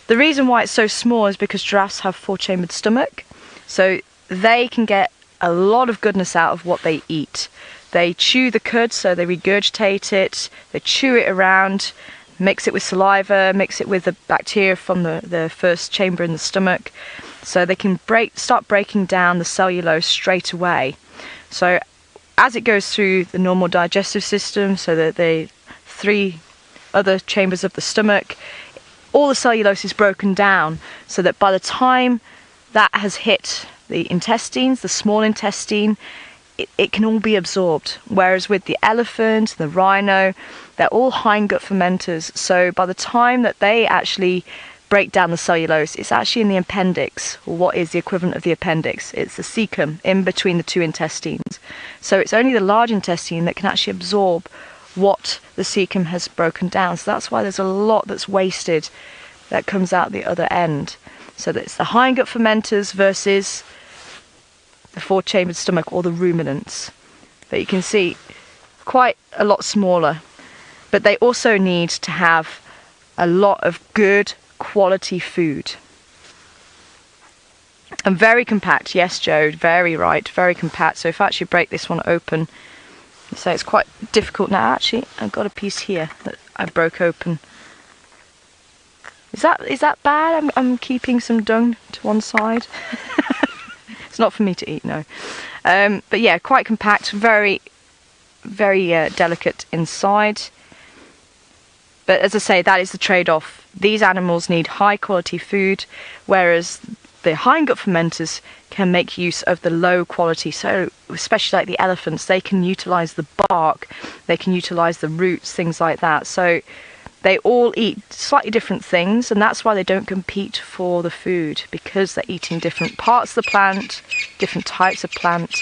the reason why it's so small is because giraffes have four-chambered stomach, so they can get a lot of goodness out of what they eat. They chew the cud, so they regurgitate it, they chew it around, mix it with saliva, mix it with the bacteria from the first chamber in the stomach, so they can start breaking down the cellulose straight away. So as it goes through the normal digestive system, so that the 3 other chambers of the stomach, all the cellulose is broken down, so that by the time that has hit the intestines, the small intestine, it can all be absorbed. Whereas with the elephant, the rhino, they're all hindgut fermenters. So by the time that they actually break down the cellulose, it's actually in the appendix, or what is the equivalent of the appendix. It's the cecum in between the 2 intestines. So it's only the large intestine that can actually absorb what the cecum has broken down. So that's why there's a lot that's wasted that comes out the other end. So that's the hindgut fermenters versus the 4-chambered stomach, or the ruminants. But you can see quite a lot smaller. But they also need to have a lot of good quality food. And very compact. Yes, Joe, very right, very compact. So if I actually break this one open, so it's quite difficult now. Actually, I've got a piece here that I broke open. Is that bad? I'm keeping some dung to one side. It's not for me to eat, no. But yeah, quite compact, very, very delicate inside. But as I say, that is the trade-off. These animals need high quality food, whereas the hindgut fermenters can make use of the low quality. So especially like the elephants, they can utilize the bark, they can utilize the roots, things like that. So they all eat slightly different things, and that's why they don't compete for the food, because they're eating different parts of the plant, different types of plant.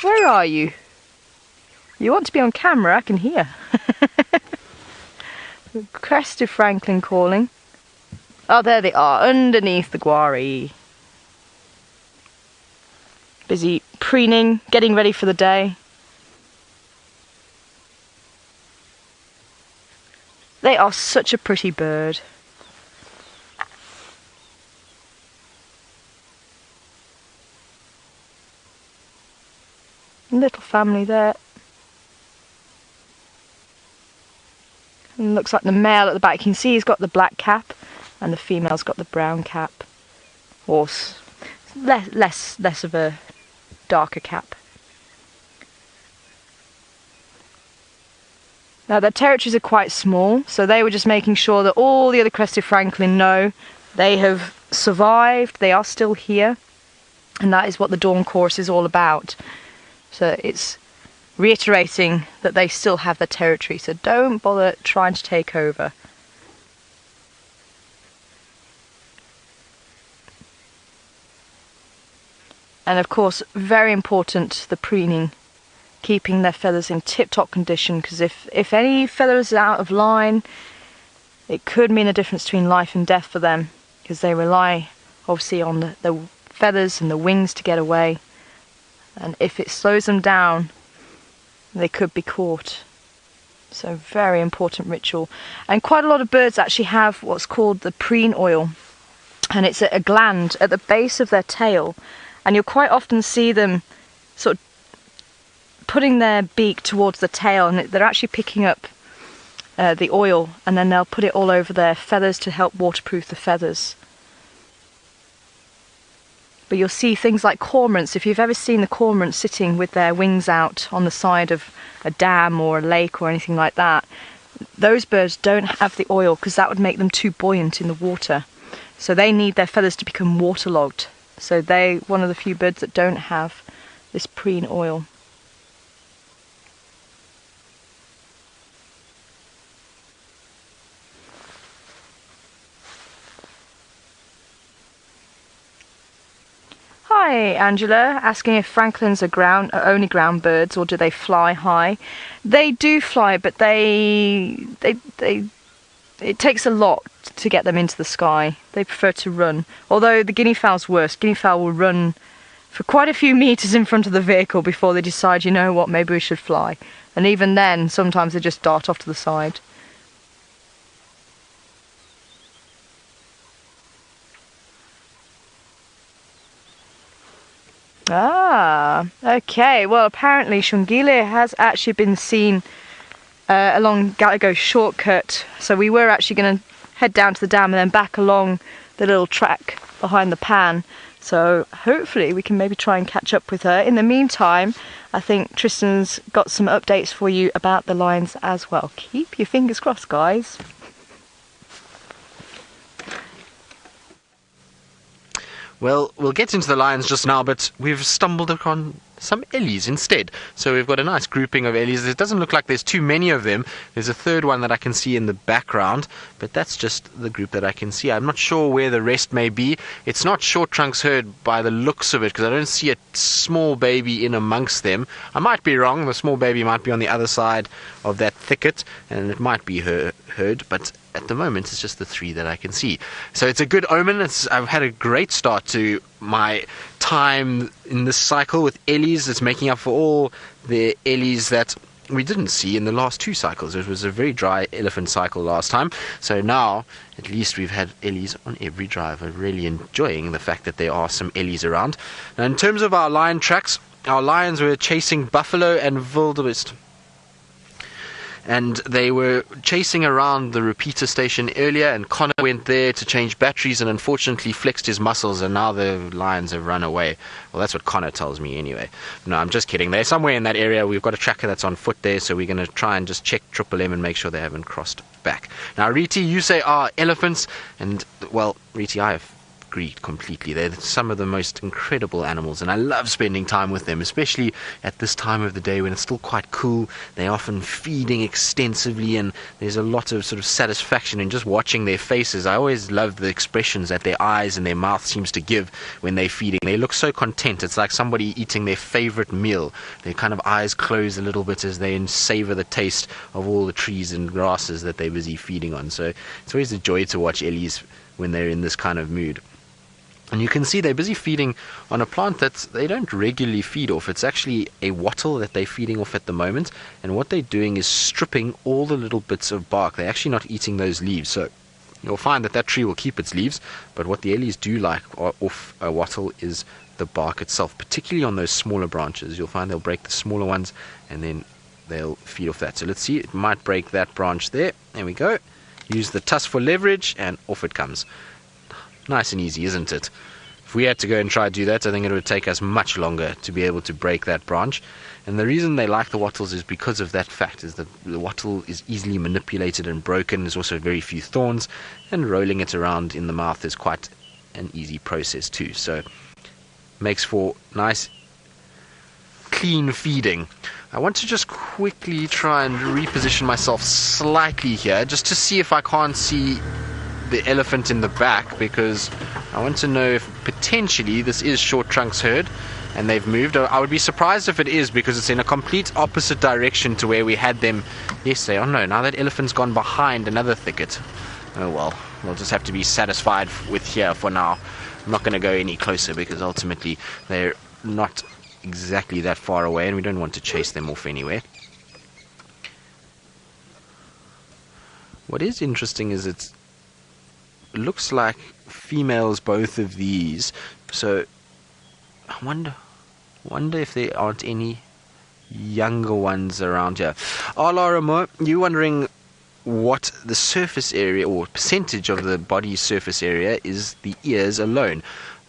Where are you? You want to be on camera, I can hear. Crested Franklin calling. Oh, there they are, underneath the guari. Busy preening, getting ready for the day. They are such a pretty bird. Little family there. And looks like the male at the back. You can see he's got the black cap, and the female's got the brown cap. Or less of a darker cap. Now their territories are quite small, so they were just making sure that all the other crested francolin know they have survived, they are still here, and that is what the dawn chorus is all about. So it's reiterating that they still have their territory, so don't bother trying to take over. And of course, very important, the preening. Keeping their feathers in tip-top condition, because if any feathers are out of line, it could mean a difference between life and death for them, because they rely obviously on the feathers and the wings to get away, and if it slows them down, they could be caught. So very important ritual. And quite a lot of birds actually have what's called the preen oil, and it's a gland at the base of their tail, and you'll quite often see them sort of putting their beak towards the tail, and they're actually picking up the oil, and then they'll put it all over their feathers to help waterproof the feathers. But you'll see things like cormorants. If you've ever seen the cormorants sitting with their wings out on the side of a dam or a lake or anything like that, those birds don't have the oil because that would make them too buoyant in the water. So they need their feathers to become waterlogged. So they're one of the few birds that don't have this preen oil. Hi, Angela, asking if francolins are only ground birds or do they fly high? They do fly, but it takes a lot to get them into the sky. They prefer to run. Although the guinea fowl's worse. Guinea fowl will run for quite a few meters in front of the vehicle before they decide, you know what, maybe we should fly. And even then, sometimes they just dart off to the side. Ah, okay. Well, apparently Shungile has actually been seen along Gallagher's shortcut. So we were actually going to head down to the dam and then back along the little track behind the pan. So hopefully we can maybe try and catch up with her. In the meantime, I think Tristan's got some updates for you about the lions as well. Keep your fingers crossed, guys. Well, we'll get into the lions just now, but we've stumbled upon some ellies instead. So we've got a nice grouping of ellies. It doesn't look like there's too many of them. There's a third one that I can see in the background, but that's just the group that I can see. I'm not sure where the rest may be. It's not short trunks herd by the looks of it, because I don't see a small baby in amongst them. I might be wrong. The small baby might be on the other side of that thicket, and it might be her herd, but at the moment it's just the three that I can see. So it's a good omen. I've had a great start to my time in this cycle with ellies. It's making up for all the ellies that we didn't see in the last two cycles. It was a very dry elephant cycle last time, so now at least we've had ellies on every drive. I'm really enjoying the fact that there are some ellies around. Now, in terms of our lion tracks, our lions were chasing buffalo and wildebeest, and they were chasing around the repeater station earlier, and Connor went there to change batteries and unfortunately flexed his muscles, and now the lions have run away. Well, that's what Connor tells me anyway. No, I'm just kidding. They're somewhere in that area. We've got a tracker that's on foot there, so we're going to try and just check Triple M and make sure they haven't crossed back. Now, Riti, you say elephants, and well, Riti, I have agreed completely. They're some of the most incredible animals, and I love spending time with them, especially at this time of the day when it's still quite cool. They're often feeding extensively, and there's a lot of sort of satisfaction in just watching their faces. I always love the expressions that their eyes and their mouth seems to give when they're feeding. They look so content. It's like somebody eating their favorite meal. Their kind of eyes close a little bit as they savor the taste of all the trees and grasses that they're busy feeding on. So it's always a joy to watch ellies when they're in this kind of mood. And you can see they're busy feeding on a plant that they don't regularly feed off. It's actually a wattle that they're feeding off at the moment. And what they're doing is stripping all the little bits of bark. They're actually not eating those leaves. So you'll find that tree will keep its leaves. But what the ellies do like off a wattle is the bark itself, particularly on those smaller branches. You'll find they'll break the smaller ones and then they'll feed off that. So let's see. It might break that branch there. There we go. Use the tusk for leverage and off it comes. Nice and easy, isn't it? If we had to go and try to do that, I think it would take us much longer to be able to break that branch. And the reason they like the wattles is because of that fact, is that the wattle is easily manipulated and broken. There's also very few thorns, and rolling it around in the mouth is quite an easy process too. So makes for nice, clean feeding. I want to just quickly try and reposition myself slightly here, just to see if I can't see the elephant in the back, because I want to know if potentially this is short trunks herd and they've moved. I would be surprised if it is, because it's in a complete opposite direction to where we had them yesterday. Oh no, now that elephant's gone behind another thicket. Oh well, we'll just have to be satisfied with here for now. I'm not going to go any closer because ultimately they're not exactly that far away and we don't want to chase them off anywhere. What is interesting is it looks like females, both of these. So I wonder if there aren't any younger ones around here. Alaramo, you wondering what the surface area or percentage of the body's surface area is the ears alone.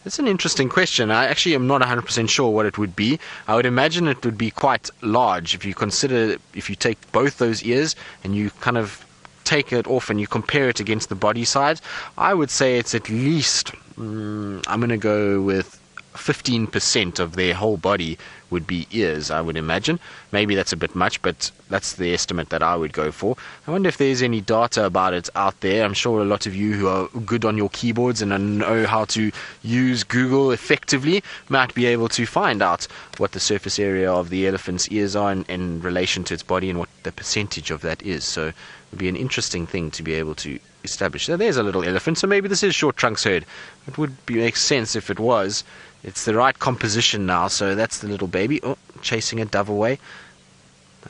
That's an interesting question. I actually am not 100% sure what it would be. I would imagine it would be quite large if you take both those ears and you kind of take it off and you compare it against the body size. I would say it's at least, I'm going to go with 15% of their whole body would be ears, I would imagine. Maybe that's a bit much, but that's the estimate that I would go for. I wonder if there's any data about it out there. I'm sure a lot of you who are good on your keyboards and know how to use Google effectively might be able to find out what the surface area of the elephant's ears are in relation to its body and what the percentage of that is. So it would be an interesting thing to be able to establish. So there's a little elephant, so maybe this is short trunks herd. It would make sense if it was. It's the right composition now, so that's the little baby. Oh, chasing a dove away.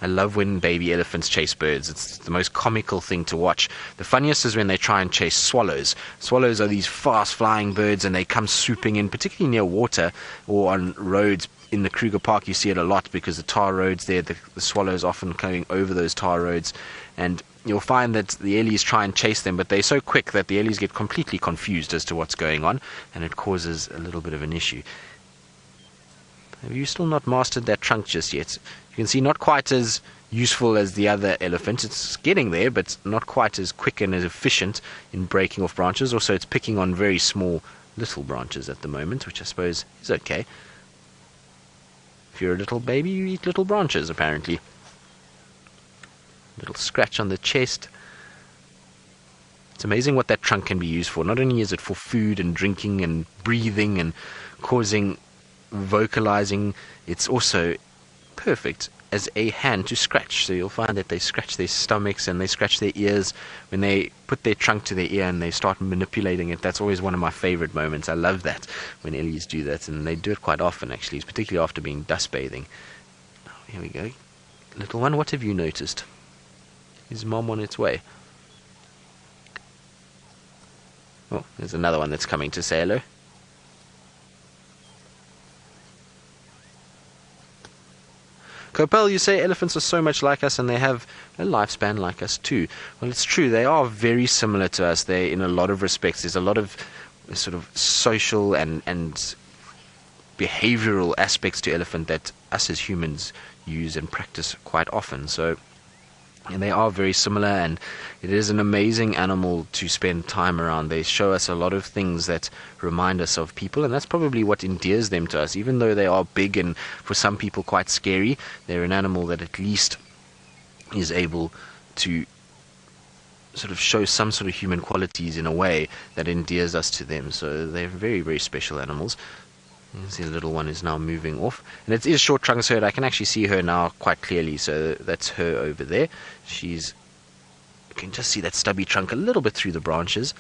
I love when baby elephants chase birds. It's the most comical thing to watch. The funniest is when they try and chase swallows. Swallows are these fast-flying birds, and they come swooping in, particularly near water or on roads. In the Kruger Park, you see it a lot because the tar roads there, the swallows often going over those tar roads, and you'll find that the ellies try and chase them, but they're so quick that the ellies get completely confused as to what's going on, and it causes a little bit of an issue. Have you still not mastered that trunk just yet? You can see not quite as useful as the other elephant. It's getting there, but not quite as quick and as efficient in breaking off branches. Also, it's picking on very small little branches at the moment, which I suppose is okay. If you're a little baby, you eat little branches, apparently. Little scratch on the chest. It's amazing what that trunk can be used for. Not only is it for food and drinking and breathing and causing vocalizing, it's also perfect as a hand to scratch. So you'll find that they scratch their stomachs and they scratch their ears when they put their trunk to their ear and they start manipulating it. That's always one of my favorite moments. I love that when ellies do that, and they do it quite often actually, particularly after being dust bathing. Oh, here we go. Little one, what have you noticed? Is mom on its way? Oh, there's another one that's coming to say hello. Copel, you say elephants are so much like us and they have a lifespan like us too. Well, it's true. They are very similar to us. They, in a lot of respects, there's a lot of sort of social and behavioral aspects to elephant that us as humans use and practice quite often. So, and they are very similar, and it is an amazing animal to spend time around. They show us a lot of things that remind us of people, and that's probably what endears them to us. Even though they are big and for some people quite scary, they're an animal that at least is able to sort of show some sort of human qualities in a way that endears us to them. So they're very, very special animals. You can see the little one is now moving off, and it is short trunks herd. I can actually see her now quite clearly, so that's her over there. You can just see that stubby trunk a little bit through the branches.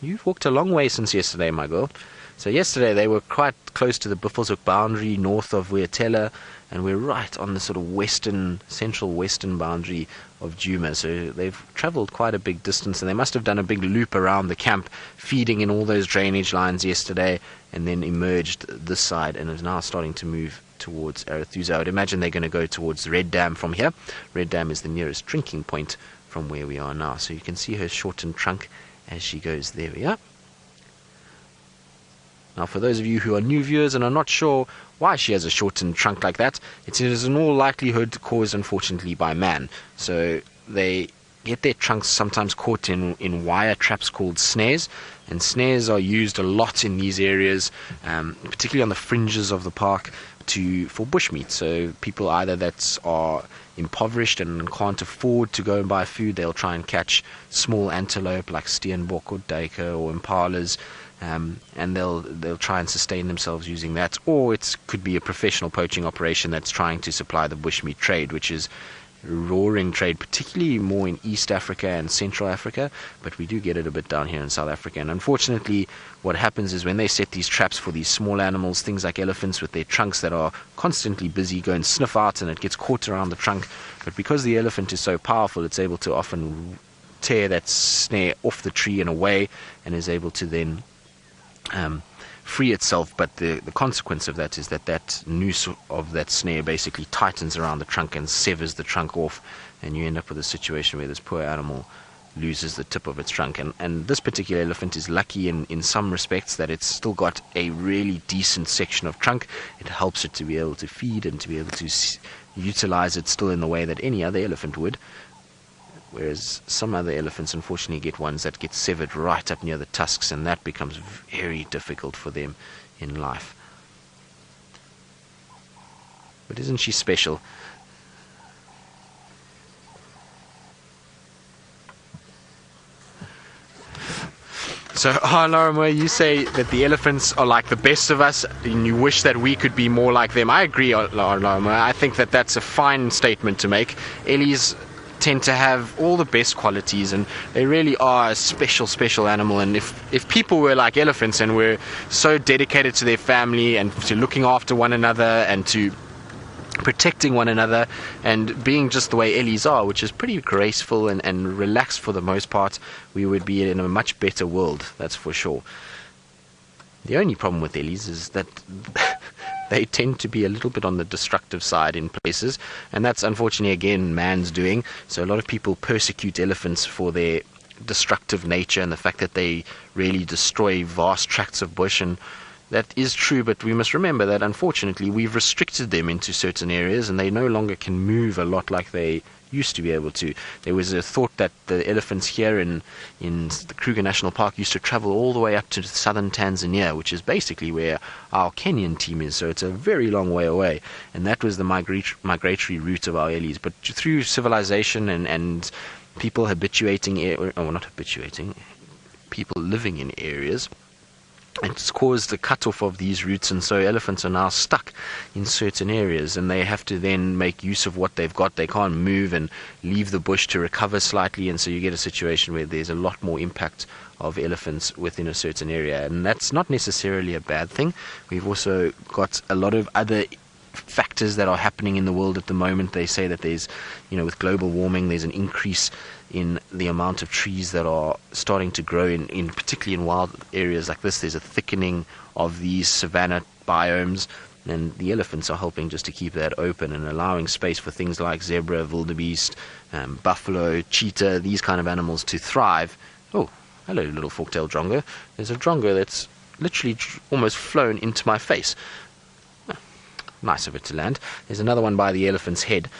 You've walked a long way since yesterday, my girl. So yesterday they were quite close to the Buffelshoek boundary north of Niala, and we're right on the sort of central western boundary of Djuma. So they've travelled quite a big distance, and they must have done a big loop around the camp, feeding in all those drainage lines yesterday, and then emerged this side and is now starting to move towards Arathusa. I would imagine they're going to go towards Red Dam from here. Red Dam is the nearest drinking point from where we are now. So you can see her shortened trunk as she goes. There we are. Now, for those of you who are new viewers and are not sure why she has a shortened trunk like that, it is in all likelihood caused, unfortunately, by man. So they get their trunks sometimes caught in wire traps called snares, and snares are used a lot in these areas, particularly on the fringes of the park, for bushmeat. So people either that are impoverished and can't afford to go and buy food, they'll try and catch small antelope like Steinbuck or duiker or impalas, and they'll try and sustain themselves using that. Or it could be a professional poaching operation that's trying to supply the bushmeat trade, which is roaring trade, particularly more in East Africa and Central Africa, but we do get it a bit down here in South Africa. And unfortunately, what happens is when they set these traps for these small animals, things like elephants with their trunks that are constantly busy, go and sniff out, and it gets caught around the trunk. But because the elephant is so powerful, it's able to often tear that snare off the tree and away, and is able to then free itself. But the consequence of that is that noose of that snare basically tightens around the trunk and severs the trunk off, and you end up with a situation where this poor animal loses the tip of its trunk. And this particular elephant is lucky in some respects that it's still got a really decent section of trunk. It helps it to be able to feed and to be able to utilize it still in the way that any other elephant would. Whereas some other elephants unfortunately get ones that get severed right up near the tusks, and that becomes very difficult for them in life. But isn't she special? So, Laura, you say that the elephants are like the best of us, and you wish that we could be more like them. I agree, Laura. I think that that's a fine statement to make. Ellies tend to have all the best qualities, and they really are a special animal. And if people were like elephants and were so dedicated to their family and to looking after one another and to protecting one another and being just the way Ellies are, which is pretty graceful and relaxed for the most part, we would be in a much better world, that's for sure. The only problem with Ellies is that they tend to be a little bit on the destructive side in places, and that's unfortunately again man's doing. So a lot of people persecute elephants for their destructive nature and the fact that they really destroy vast tracts of bush, and that is true, but we must remember that unfortunately we've restricted them into certain areas and they no longer can move a lot like they used to be able to. There was a thought that the elephants here in the Kruger National Park used to travel all the way up to southern Tanzania, which is basically where our Kenyan team is, so it's a very long way away, and that was the migratory route of our Ellies. But through civilization and people people living in areas, it's caused the cut-off of these routes, and so elephants are now stuck in certain areas, and they have to then make use of what they've got. They can't move and leave the bush to recover slightly, and so you get a situation where there's a lot more impact of elephants within a certain area, and that's not necessarily a bad thing. We've also got a lot of other factors that are happening in the world at the moment. They say that there's, with global warming, there's an increase in the amount of trees that are starting to grow in particularly in wild areas like this. There's a thickening of these savanna biomes, and the elephants are helping just to keep that open and allowing space for things like zebra, wildebeest, buffalo, cheetah, these kind of animals to thrive. Oh, hello, little fork-tailed drongo. There's a drongo that's literally almost flown into my face. Nice of it to land. There's another one by the elephant's head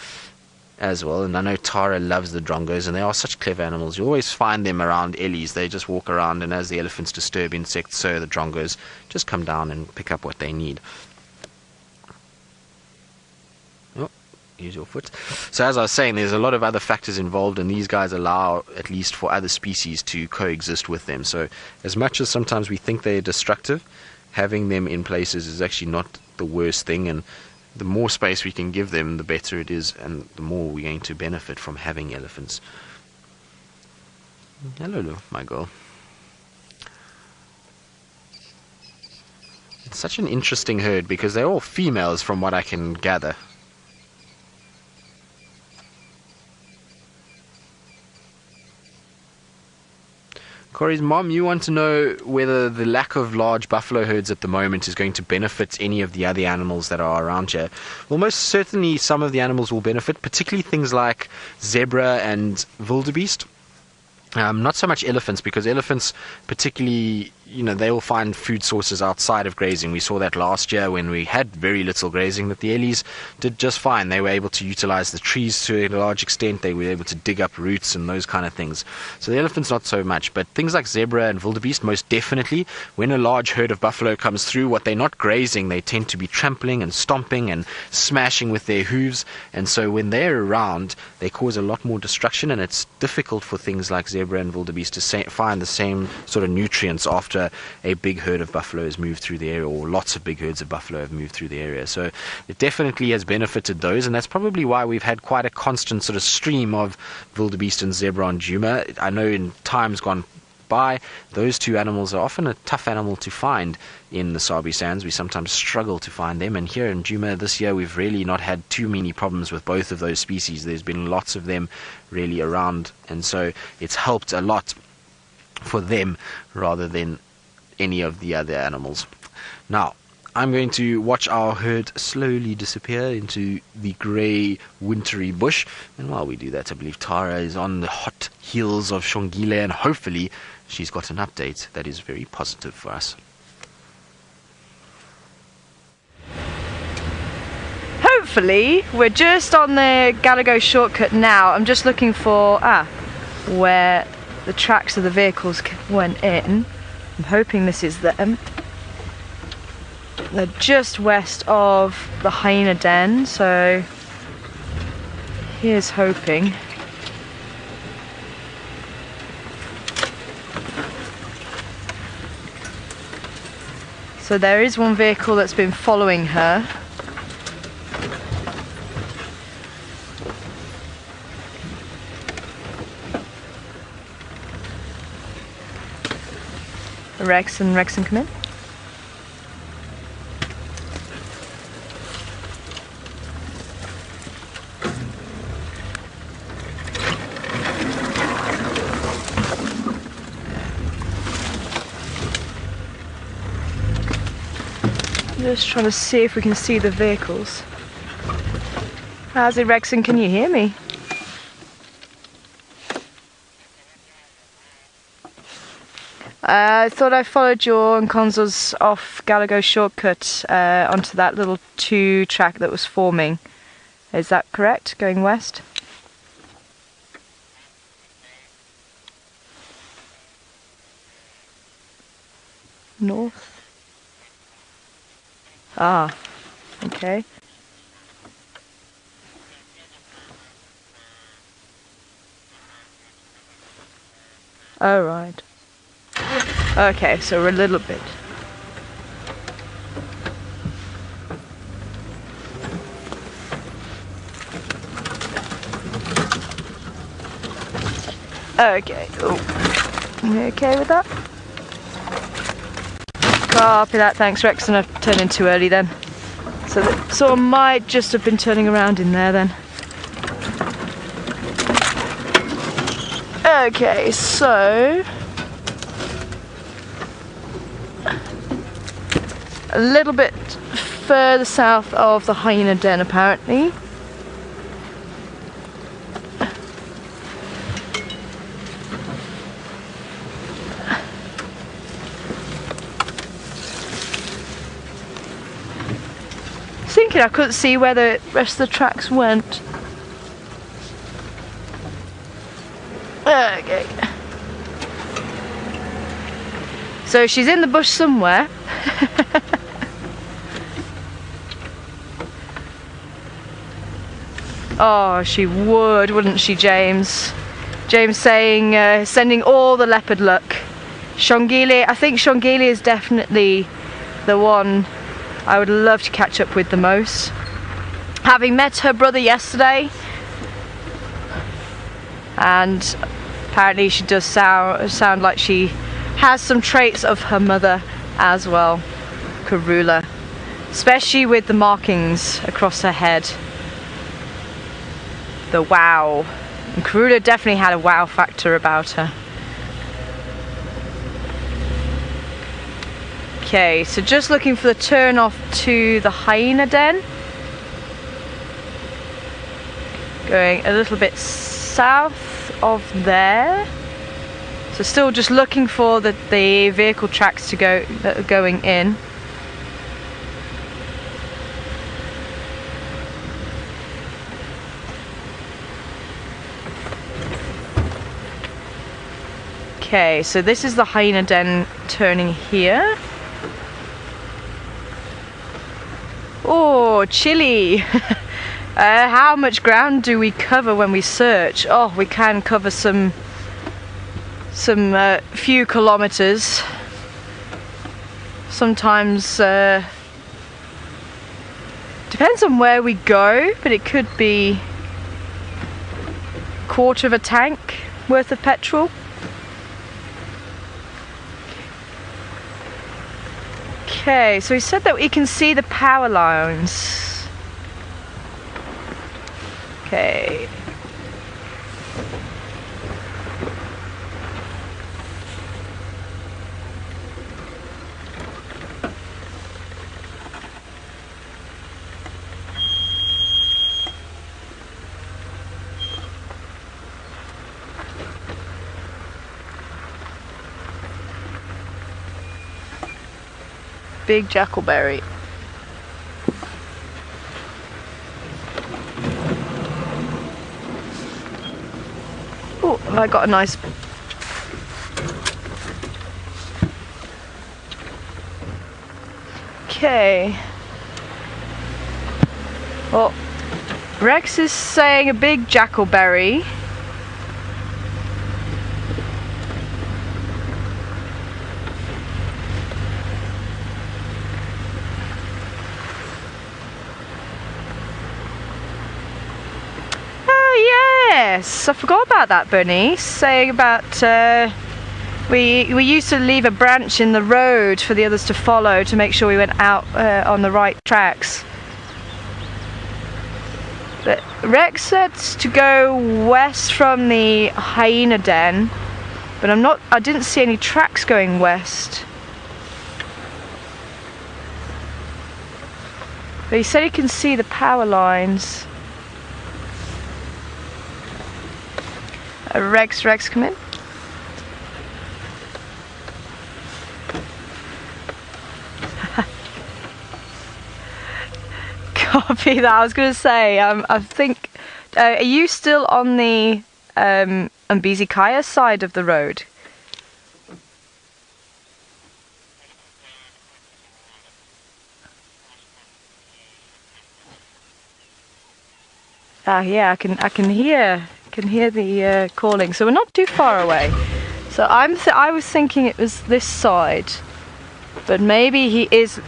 as well, and I know Tara loves the drongos, and they are such clever animals. You always find them around Ellies. They just walk around, and as the elephants disturb insects, so the drongos just come down and pick up what they need. Oh, use your foot. So as I was saying, there's a lot of other factors involved, and these guys allow at least for other species to coexist with them. So as much as sometimes we think they're destructive, having them in places is actually not the worst thing, and the more space we can give them, the better it is, and the more we're going to benefit from having elephants. Hello, my girl. It's such an interesting herd because they're all females from what I can gather. Corey's mom, you want to know whether the lack of large buffalo herds at the moment is going to benefit any of the other animals that are around here. Well, most certainly some of the animals will benefit, particularly things like zebra and wildebeest. Not so much elephants, because elephants particularly, they will find food sources outside of grazing. We saw that last year when we had very little grazing, that the Ellies did just fine. They were able to utilize the trees to a large extent. They were able to dig up roots and those kind of things. So the elephants not so much, but things like zebra and wildebeest, most definitely. When a large herd of buffalo comes through, what they're not grazing, they tend to be trampling and stomping and smashing with their hooves, and so when they're around, they cause a lot more destruction, and it's difficult for things like zebra and wildebeest to find the same sort of nutrients after a big herd of buffalo has moved through the area, or lots of big herds of buffalo have moved through the area. So it definitely has benefited those, and that's probably why we've had quite a constant sort of stream of wildebeest and zebra on Djuma. I know in times gone by, those two animals are often a tough animal to find in the Sabi sands. We sometimes struggle to find them, and here in Djuma this year we've really not had too many problems with both of those species. There's been lots of them really around, and so it's helped a lot for them rather than any of the other animals. Now, I'm going to watch our herd slowly disappear into the grey, wintry bush. And while we do that, I believe Tara is on the hot heels of Shongile, and hopefully she's got an update that is very positive for us. Hopefully, we're just on the Galago shortcut now. I'm just looking for where the tracks of the vehicles went in. I'm hoping this is them. They're just west of the hyena den, so here's hoping. So there is one vehicle that's been following her. Rex and come in. Just trying to see if we can see the vehicles. How's it, Rexon? Can you hear me? I thought I followed your and Konzo's off Galago shortcut onto that little 2 track that was forming. Is that correct? Going west? North? Ah, okay. Oh, right. Okay, so we're a little bit. Okay. Oh. You okay with that? Copy that, thanks Rex, and I've turned in too early then. So I might just have been turning around in there then. Okay, so a little bit further south of the hyena den apparently. Thinking I couldn't see where the rest of the tracks went. Okay. So she's in the bush somewhere. Oh, she would, wouldn't she, James? James saying, sending all the leopard luck. Shongile, I think Shongile is definitely the one I would love to catch up with the most. Having met her brother yesterday, and apparently she does sound like she has some traits of her mother as well, Karula, especially with the markings across her head. The wow. And Karula definitely had a wow factor about her. Okay, so just looking for the turn off to the hyena den. Going a little bit south of there. So still just looking for the vehicle tracks to go that are going in. Okay, so this is the hyena den turning here. Oh, chilly. How much ground do we cover when we search? Oh, we can cover some few kilometers. Sometimes depends on where we go, but it could be a quarter of a tank worth of petrol. Okay, so he said that we can see the power lines. Okay. big jackalberry. Oh, I got a nice... Okay. Well, Rex is saying a big jackalberry. Yes, I forgot about that, Bernice, saying about we used to leave a branch in the road for the others to follow to make sure we went out on the right tracks. But Rex said to go west from the hyena den, but I didn't see any tracks going west. But he said he can see the power lines. Rex, come in. Copy that. I was going to say, I think, are you still on the Mbizikaya side of the road? Yeah, I can hear the calling, so we're not too far away. So I was thinking it was this side, but maybe he is.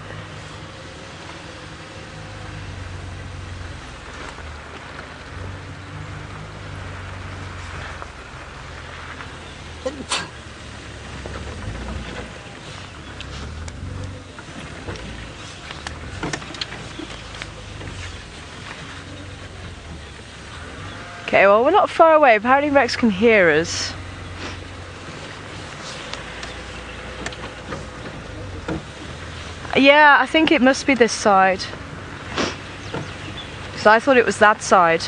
Okay, well, we're not far away. Apparently Rex can hear us. Yeah, I think it must be this side. Because I thought it was that side.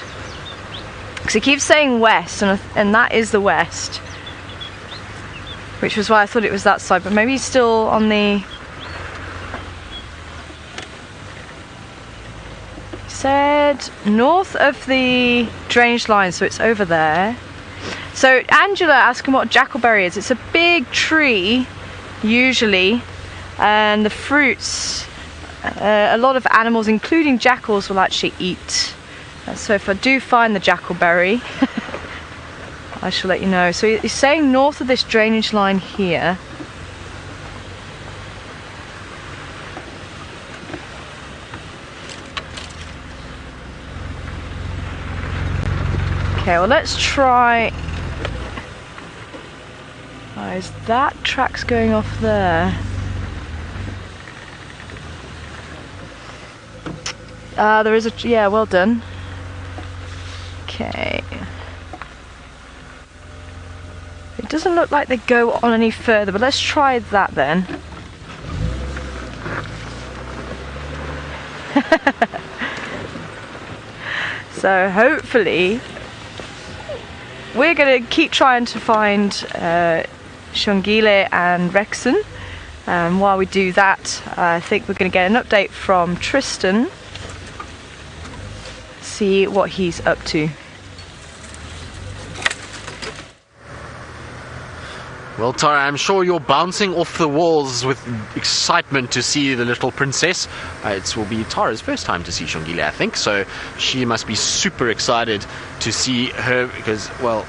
Because he keeps saying west, and that is the west. Which was why I thought it was that side, but maybe he's still on the... Said north of the drainage line, so it's over there. So Angela asked him what jackalberry is. It's a big tree, usually, and the fruits, a lot of animals, including jackals, will actually eat. So if I do find the jackalberry, I shall let you know. So he's saying north of this drainage line here. Okay, well, let's try. Oh, is that tracks going off there? There is a, yeah, well done. Okay. It doesn't look like they go on any further, but let's try that then. So hopefully we're going to keep trying to find Shongile and Rexon. While we do that, I think we're going to get an update from Tristan, see what he's up to. Well, Tara, I'm sure you're bouncing off the walls with excitement to see the little princess. It will be Tara's first time to see Shongile, I think, so she must be super excited to see her, because, well,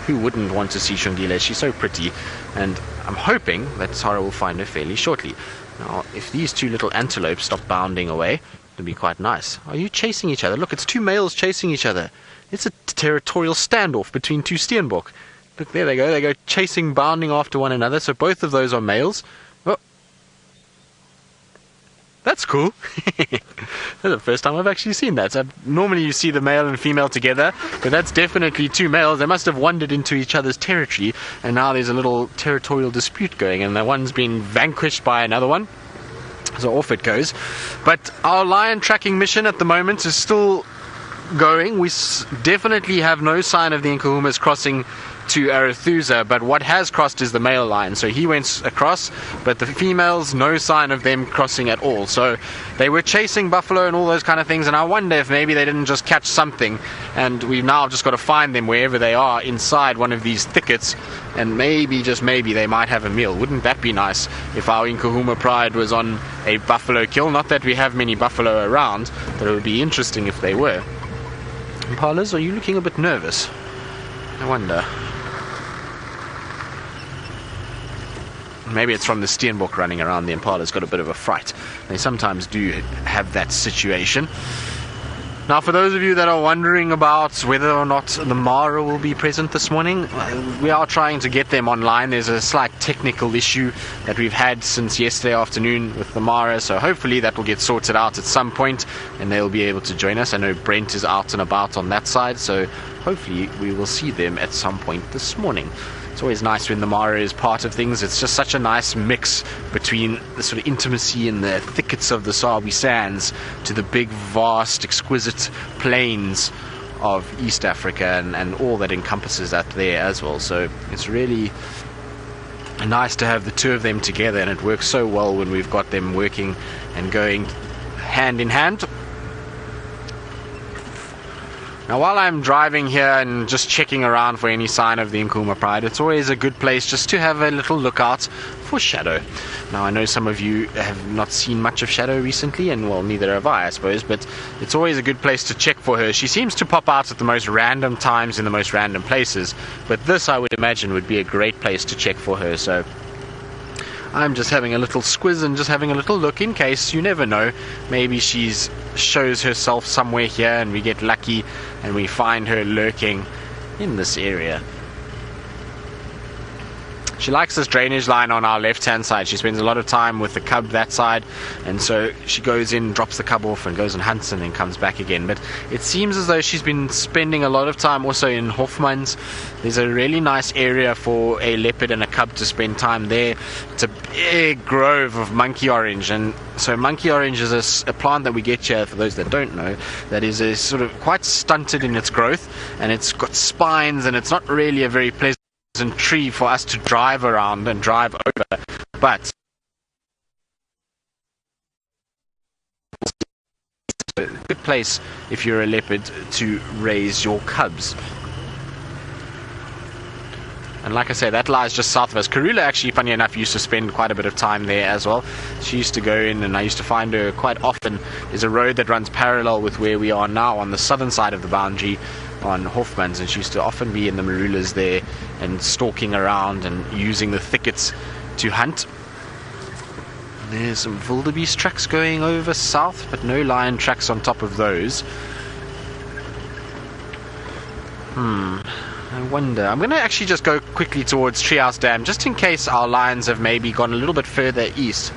who wouldn't want to see Shongile? She's so pretty, and I'm hoping that Tara will find her fairly shortly. Now, if these two little antelopes stop bounding away, it'll be quite nice. Are you chasing each other? Look, it's two males chasing each other. It's a territorial standoff between two Steinbuck. Look, there they go chasing, bounding after one another, so both of those are males. Oh, that's cool. That's the first time I've actually seen that. So normally you see the male and female together, but that's definitely two males. They must have wandered into each other's territory, and now there's a little territorial dispute going, and the one's been vanquished by another one. So off it goes. But our lion tracking mission at the moment is still going. We definitely have no sign of the Nkuhumas crossing to Arethusa, but what has crossed is the male lion. So he went across, but the females, no sign of them crossing at all. So they were chasing buffalo and all those kind of things, and I wonder if maybe they didn't just catch something, and we've now just got to find them wherever they are inside one of these thickets, and maybe, just maybe, they might have a meal. Wouldn't that be nice if our Nkuhuma pride was on a buffalo kill? Not that we have many buffalo around, but it would be interesting if they were. Impalas, are you looking a bit nervous? I wonder. Maybe it's from the Steinbuck running around. The impala's got a bit of a fright. They sometimes do have that situation. Now, for those of you that are wondering about whether or not the Mara will be present this morning, we are trying to get them online. There's a slight technical issue that we've had since yesterday afternoon with the Mara, so hopefully that will get sorted out at some point and they'll be able to join us. I know Brent is out and about on that side, so hopefully we will see them at some point this morning. It's always nice when the Mara is part of things. It's just such a nice mix between the sort of intimacy in the thickets of the Sabi sands to the big, vast, exquisite plains of East Africa and all that encompasses that there as well. So it's really nice to have the two of them together, and it works so well when we've got them working and going hand in hand. Now, while I'm driving here and just checking around for any sign of the Nkuhuma pride, it's always a good place just to have a little lookout for Shadow. Now, I know some of you have not seen much of Shadow recently, and well, neither have I suppose, but it's always a good place to check for her. She seems to pop out at the most random times in the most random places, but this, I would imagine, would be a great place to check for her. So I'm just having a little squiz and just having a little look in case, you never know, maybe she's shows herself somewhere here and we get lucky and we find her lurking in this area. She likes this drainage line on our left hand side. She spends a lot of time with the cub that side, and so she goes in, drops the cub off and goes and hunts and then comes back again. But it seems as though she's been spending a lot of time also in Hofmans. There's a really nice area for a leopard and a cub to spend time there. It's a big grove of monkey orange, and so monkey orange is a plant that we get here, for those that don't know, that is a sort of quite stunted in its growth, and it's got spines, and it's not really a very pleasant tree for us to drive around and drive over, but it's a good place if you're a leopard to raise your cubs. And like I say, that lies just south of us. Karula actually, funny enough, used to spend quite a bit of time there as well. She used to go in, and I used to find her quite often. There's a road that runs parallel with where we are now on the southern side of the boundary on Hofmans, and she used to often be in the marulas there and stalking around and using the thickets to hunt. There's some wildebeest tracks going over south, but no lion tracks on top of those. I wonder. I'm going to actually just go quickly towards Treehouse Dam, just in case our lions have maybe gone a little bit further east.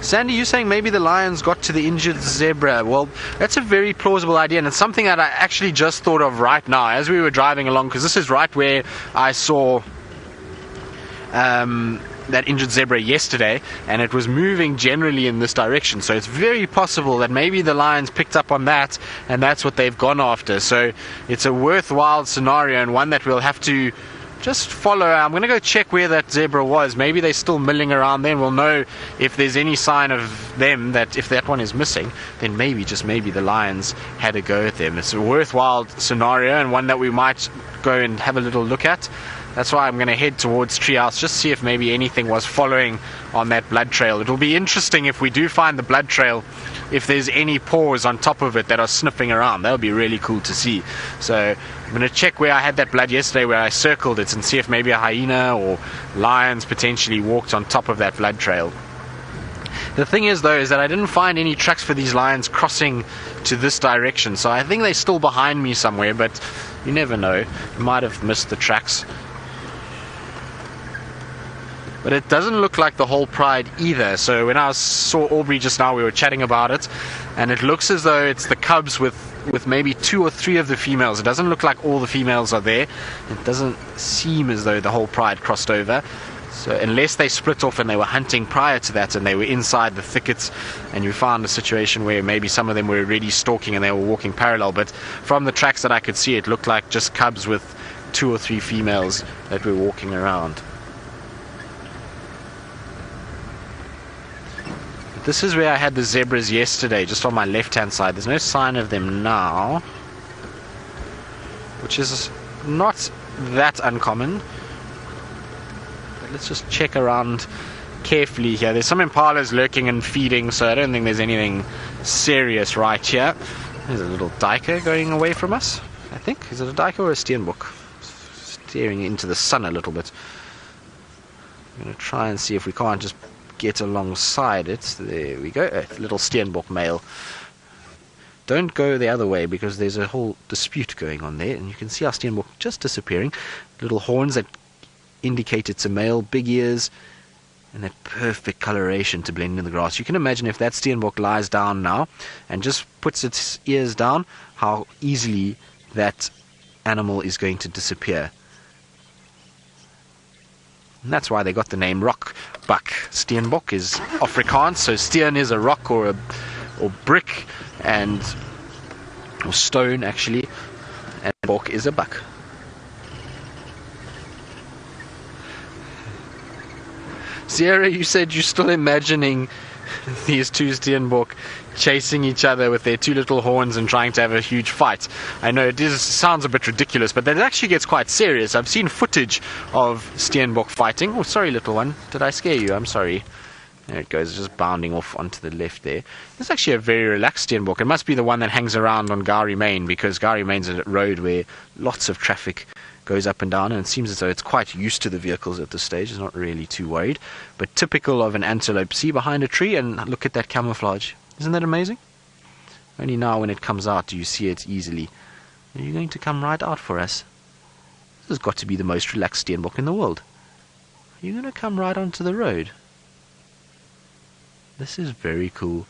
Sandy, you're saying maybe the lions got to the injured zebra. Well, that's a very plausible idea, and it's something that I actually just thought of right now as we were driving along, because this is right where I saw that injured zebra yesterday, and it was moving generally in this direction, so it's very possible that maybe the lions picked up on that and that's what they've gone after. So it's a worthwhile scenario, and one that we'll have to just follow. I'm going to go check where that zebra was. Maybe they're still milling around there. We'll know if there's any sign of them, that if that one is missing, then maybe, just maybe, the lions had a go at them. It's a worthwhile scenario, and one that we might go and have a little look at. That's why I'm going to head towards Treehouse, just see if maybe anything was following on that blood trail. It'll be interesting if we do find the blood trail, if there's any paws on top of it that are sniffing around. That would be really cool to see. So I'm going to check where I had that blood yesterday, where I circled it, and see if maybe a hyena or lions potentially walked on top of that blood trail. The thing is, though, is that I didn't find any tracks for these lions crossing to this direction, so I think they're still behind me somewhere, but you never know. You might have missed the tracks. But it doesn't look like the whole pride either. So when I saw Aubrey just now, we were chatting about it, and it looks as though it's the cubs with maybe 2 or 3 of the females. It doesn't look like all the females are there. It doesn't seem as though the whole pride crossed over. So unless they split off and they were hunting prior to that and they were inside the thickets, and you found a situation where maybe some of them were already stalking and they were walking parallel, but from the tracks that I could see, it looked like just cubs with 2 or 3 females that were walking around. But this is where I had the zebras yesterday, just on my left hand side. There's no sign of them now, which is not that uncommon. Let's just check around carefully here. There's some impalas lurking and feeding, so I don't think there's anything serious right here. There's a little duiker going away from us, I think. Is it a duiker or a Steinbuck? Staring into the sun a little bit. I'm going to try and see if we can't just get alongside it. There we go. A little Steinbuck male. Don't go the other way because there's a whole dispute going on there, and you can see our Steinbuck just disappearing. Little horns that indicate it's a male, big ears, and that perfect coloration to blend in the grass. You can imagine if that Steinbuck lies down now and just puts its ears down, how easily that animal is going to disappear. And that's why they got the name rock buck. Steinbuck is Afrikaans, so steen is a rock or brick, or stone actually, and buck is a buck. Sierra, you said you're still imagining these 2 Steinbuck chasing each other with their 2 little horns and trying to have a huge fight. I know sounds a bit ridiculous, but that actually gets quite serious. I've seen footage of Steinbuck fighting. Oh, sorry, little one. Did I scare you? I'm sorry. There it goes, just bounding off onto the left there. It's actually a very relaxed Steinbuck. It must be the one that hangs around on Gowrie Main, because Gowrie Main's a road where lots of traffic goes up and down, and it seems as though it's quite used to the vehicles at this stage. It's not really too worried, but typical of an antelope. See behind a tree, and look at that camouflage. Isn't that amazing? Only now when it comes out do you see it easily. Are you going to come right out for us? This has got to be the most relaxed Steinbuck in the world. Are you going to come right onto the road? This is very cool.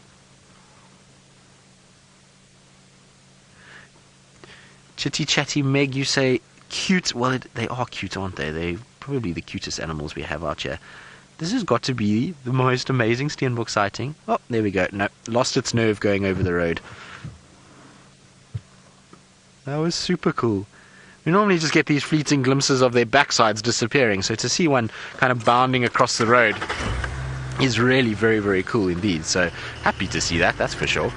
Chitty Chatty Meg, you say cute. Well, they are cute, aren't they? They're probably the cutest animals we have out here. This has got to be the most amazing Steinbuck sighting. Oh, there we go. No, lost its nerve going over the road. That was super cool. We normally just get these fleeting glimpses of their backsides disappearing, so to see one kind of bounding across the road is really very, very cool indeed. So happy to see that, that's for sure.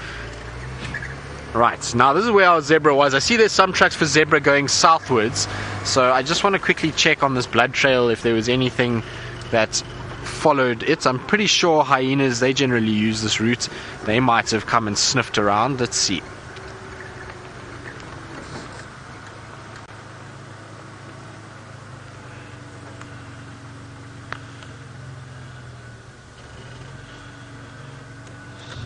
Right, now this is where our zebra was. I see there's some tracks for zebra going southwards, so I just want to quickly check on this blood trail if there was anything that followed it. I'm pretty sure hyenas, they generally use this route. They might have come and sniffed around. Let's see.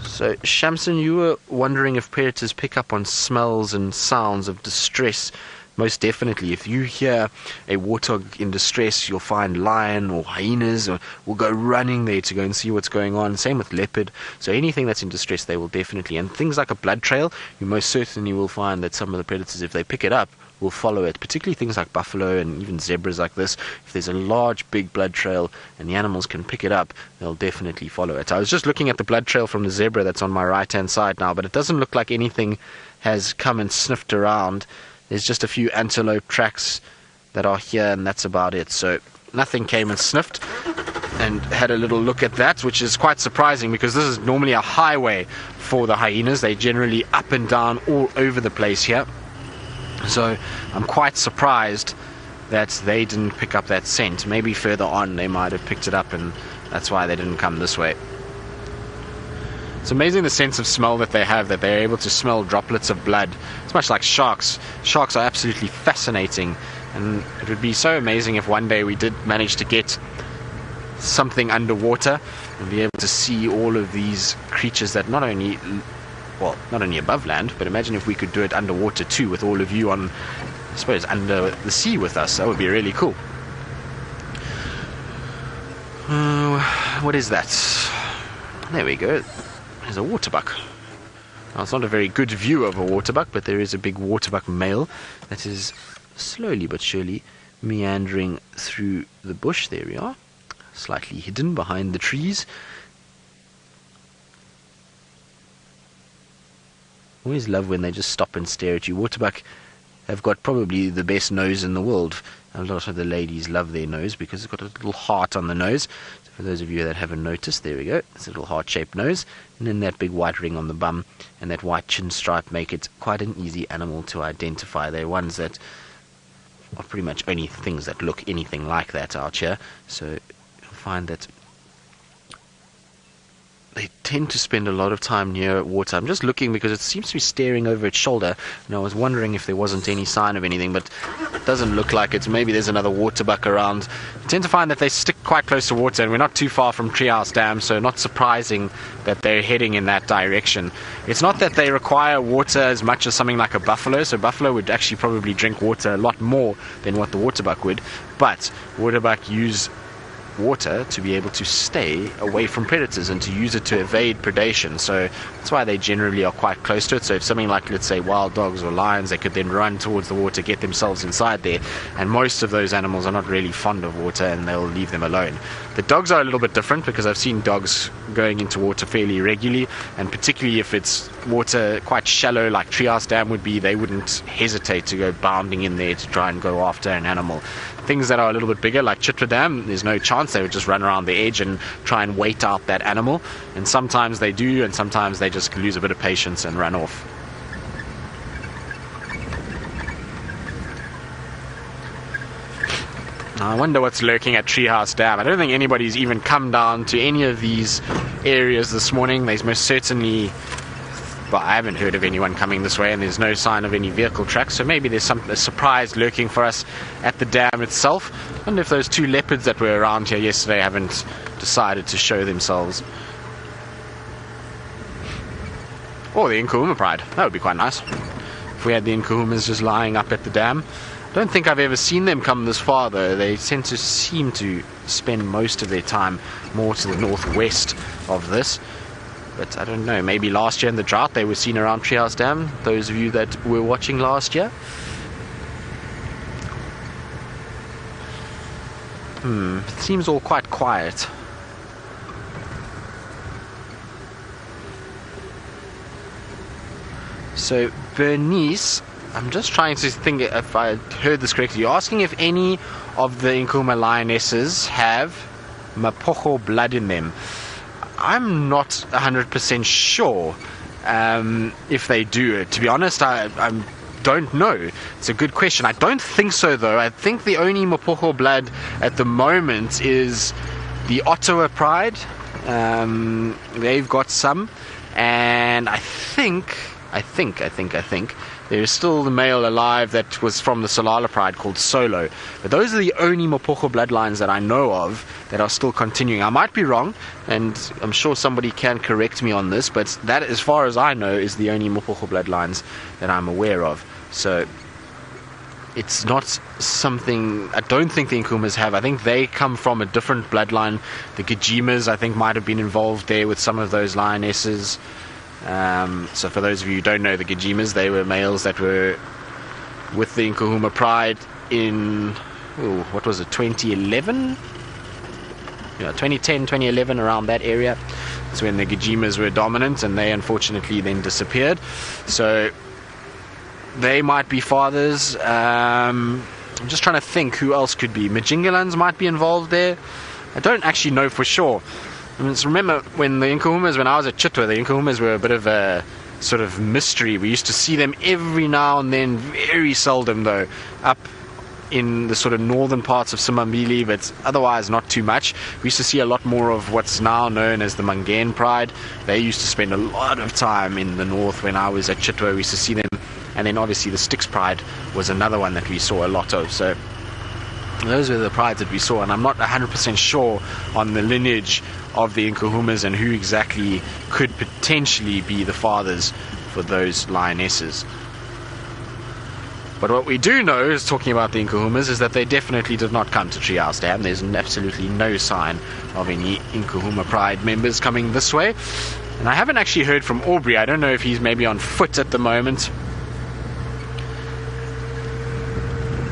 So, Shamson, you were wondering if predators pick up on smells and sounds of distress. Most definitely. If you hear a warthog in distress, you'll find lion or hyenas will go running there to go and see what's going on. Same with leopard. So anything that's in distress, they will definitely. And things like a blood trail, you most certainly will find that some of the predators, if they pick it up, will follow it. Particularly things like buffalo and even zebras like this. If there's a large, big blood trail and the animals can pick it up, they'll definitely follow it. I was just looking at the blood trail from the zebra that's on my right-hand side now, but it doesn't look like anything has come and sniffed around. There's just a few antelope tracks that are here, and that's about it. So nothing came and sniffed, and had a little look at that, which is quite surprising because this is normally a highway for the hyenas. They generally up and down all over the place here. So I'm quite surprised that they didn't pick up that scent. Maybe further on they might have picked it up, and that's why they didn't come this way. It's amazing the sense of smell that they have, that they're able to smell droplets of blood. It's much like sharks. Sharks are absolutely fascinating, and it would be so amazing if one day we did manage to get something underwater and be able to see all of these creatures that not only above land, but imagine if we could do it underwater too, with all of you on, I suppose, under the sea with us. That would be really cool. What is that? There we go. There's a waterbuck. Now, it's not a very good view of a waterbuck, but there is a big waterbuck male that is slowly but surely meandering through the bush. There we are. slightly hidden behind the trees. Always love when they just stop and stare at you. Waterbuck have got probably the best nose in the world. A lot of the ladies love their nose because it's got a little heart on the nose. So for those of you that haven't noticed, there we go. It's a little heart-shaped nose. And then that big white ring on the bum and that white chin stripe make it quite an easy animal to identify. They're ones that are pretty much only things that look anything like that out here. So you'll find that they tend to spend a lot of time near water. I'm just looking because it seems to be staring over its shoulder, and I was wondering if there wasn't any sign of anything, but it doesn't look like it. Maybe there's another waterbuck around. You tend to find that they stick quite close to water, and we're not too far from Treehouse Dam, so not surprising that they're heading in that direction. It's not that they require water as much as something like a buffalo, so buffalo would actually probably drink water a lot more than what the waterbuck would, but waterbuck use water to be able to stay away from predators and to use it to evade predation. So that's why they generally are quite close to it. So if something like, let's say, wild dogs or lions, they could then run towards the water, get themselves inside there, and most of those animals are not really fond of water and they'll leave them alone. The dogs are a little bit different because I've seen dogs going into water fairly regularly, and particularly if it's water quite shallow like Treehouse Dam would be, they wouldn't hesitate to go bounding in there to try and go after an animal. Things that are a little bit bigger like Chitwa Dam, there's no chance. They would just run around the edge and try and wait out that animal, and sometimes they do, and sometimes they just lose a bit of patience and run off. I wonder what's lurking at Treehouse Dam. I don't think anybody's even come down to any of these areas this morning. There's most certainly, well, I haven't heard of anyone coming this way, and there's no sign of any vehicle tracks, so maybe there's a surprise lurking for us at the dam itself. I wonder if those two leopards that were around here yesterday haven't decided to show themselves. Or the Nkuhuma pride. That would be quite nice if we had the Nkuhumas just lying up at the dam. I don't think I've ever seen them come this far though. They tend to seem to spend most of their time more to the northwest of this. But I don't know, maybe last year in the drought they were seen around Treehouse Dam, those of you that were watching last year. It seems all quite quiet. So Bernice, I'm just trying to think if I heard this correctly. You're asking if any of the Nkuhuma lionesses have Mapocho blood in them. I'm not 100% sure if they do. To be honest, I don't know. It's a good question. I don't think so, though. I think the only Mapocho blood at the moment is the Ottawa Pride. They've got some, and I think there is still the male alive that was from the Solala Pride called Solo. But those are the only Mapocho bloodlines that I know of that are still continuing. I might be wrong, and I'm sure somebody can correct me on this, but that, as far as I know, is the only Mapocho bloodlines that I'm aware of. So it's not something I don't think the Nkuhumas have. I think they come from a different bloodline. The Djumas, I think, might have been involved there with some of those lionesses. So for those of you who don't know the Djumas, they were males that were with the Nkuhuma Pride in, 2011? Yeah, 2010, 2011, around that area. That's when the Djumas were dominant, and they unfortunately then disappeared. So they might be fathers. I'm just trying to think who else could be. Majingalans might be involved there. I don't actually know for sure. I mean, remember when the Nkuhumas, when I was at Chitwa, the Nkuhumas were a bit of a sort of mystery. We used to see them every now and then, very seldom though, up in the sort of northern parts of Simambili, but otherwise not too much. We used to see a lot more of what's now known as the Mangan Pride. They used to spend a lot of time in the north when I was at Chitwa. We used to see them, and then obviously the Styx Pride was another one that we saw a lot of. So those were the prides that we saw, and I'm not 100% sure on the lineage of the Nkuhumas and who exactly could potentially be the fathers for those lionesses. But what we do know, is talking about the Nkuhumas, is that they definitely did not come to Treehouse Dam. There's absolutely no sign of any Nkuhuma Pride members coming this way. And I haven't actually heard from Aubrey. I don't know if he's maybe on foot at the moment.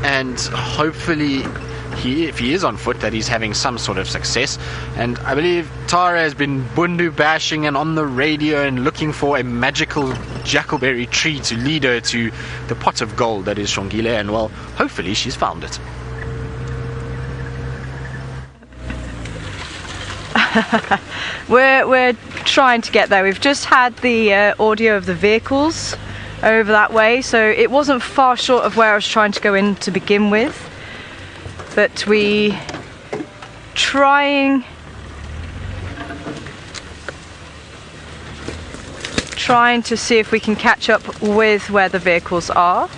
And hopefully if he is on foot, that he's having some sort of success. And I believe Tara has been bundu bashing and on the radio and looking for a magical jackalberry tree to lead her to the pot of gold that is Shongile, and well, hopefully she's found it. We're trying to get there. We've just had the audio of the vehicles over that way, so it wasn't far short of where I was trying to go in to begin with, but we trying to see if we can catch up with where the vehicles are.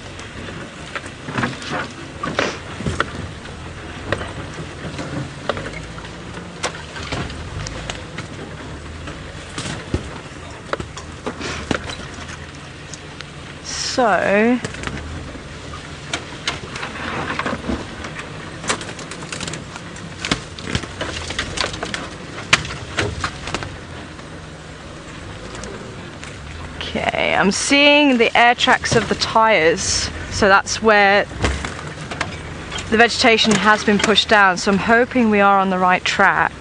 So okay, I'm seeing the air tracks of the tires, so that's where the vegetation has been pushed down, so I'm hoping we are on the right track.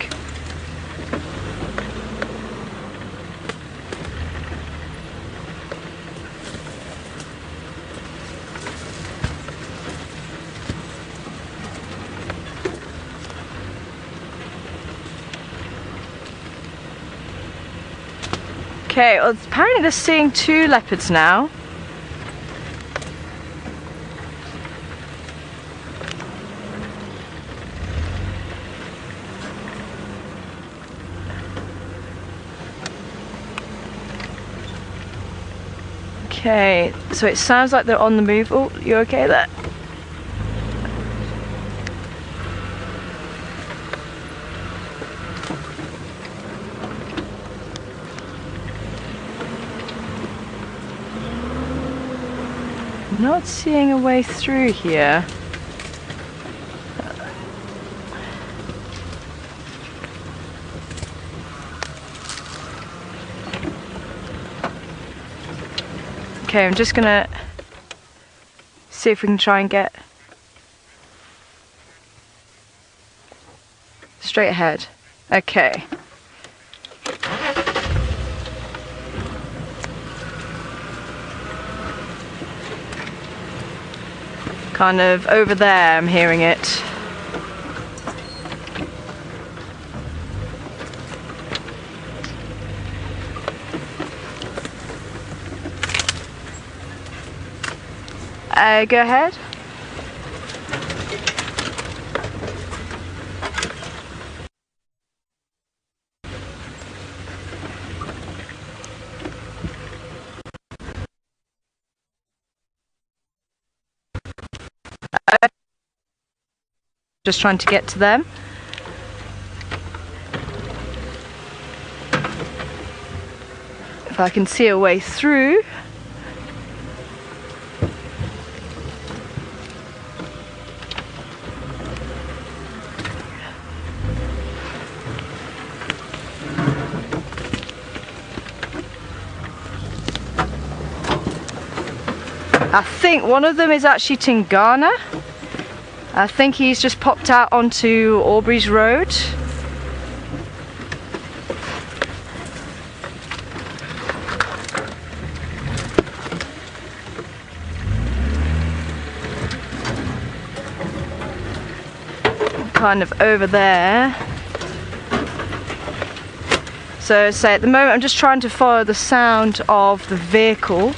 Okay, well, apparently they're seeing 2 leopards now. Okay, so it sounds like they're on the move. Oh, you okay there? Not seeing a way through here. Okay, I'm just gonna see if we can try and get straight ahead. Okay. Kind of over there, I'm hearing it. Go ahead. Just trying to get to them. If I can see a way through. I think one of them is actually Tingana. I think he's just popped out onto Aubrey's Road. Kind of over there. So at the moment I'm just trying to follow the sound of the vehicle.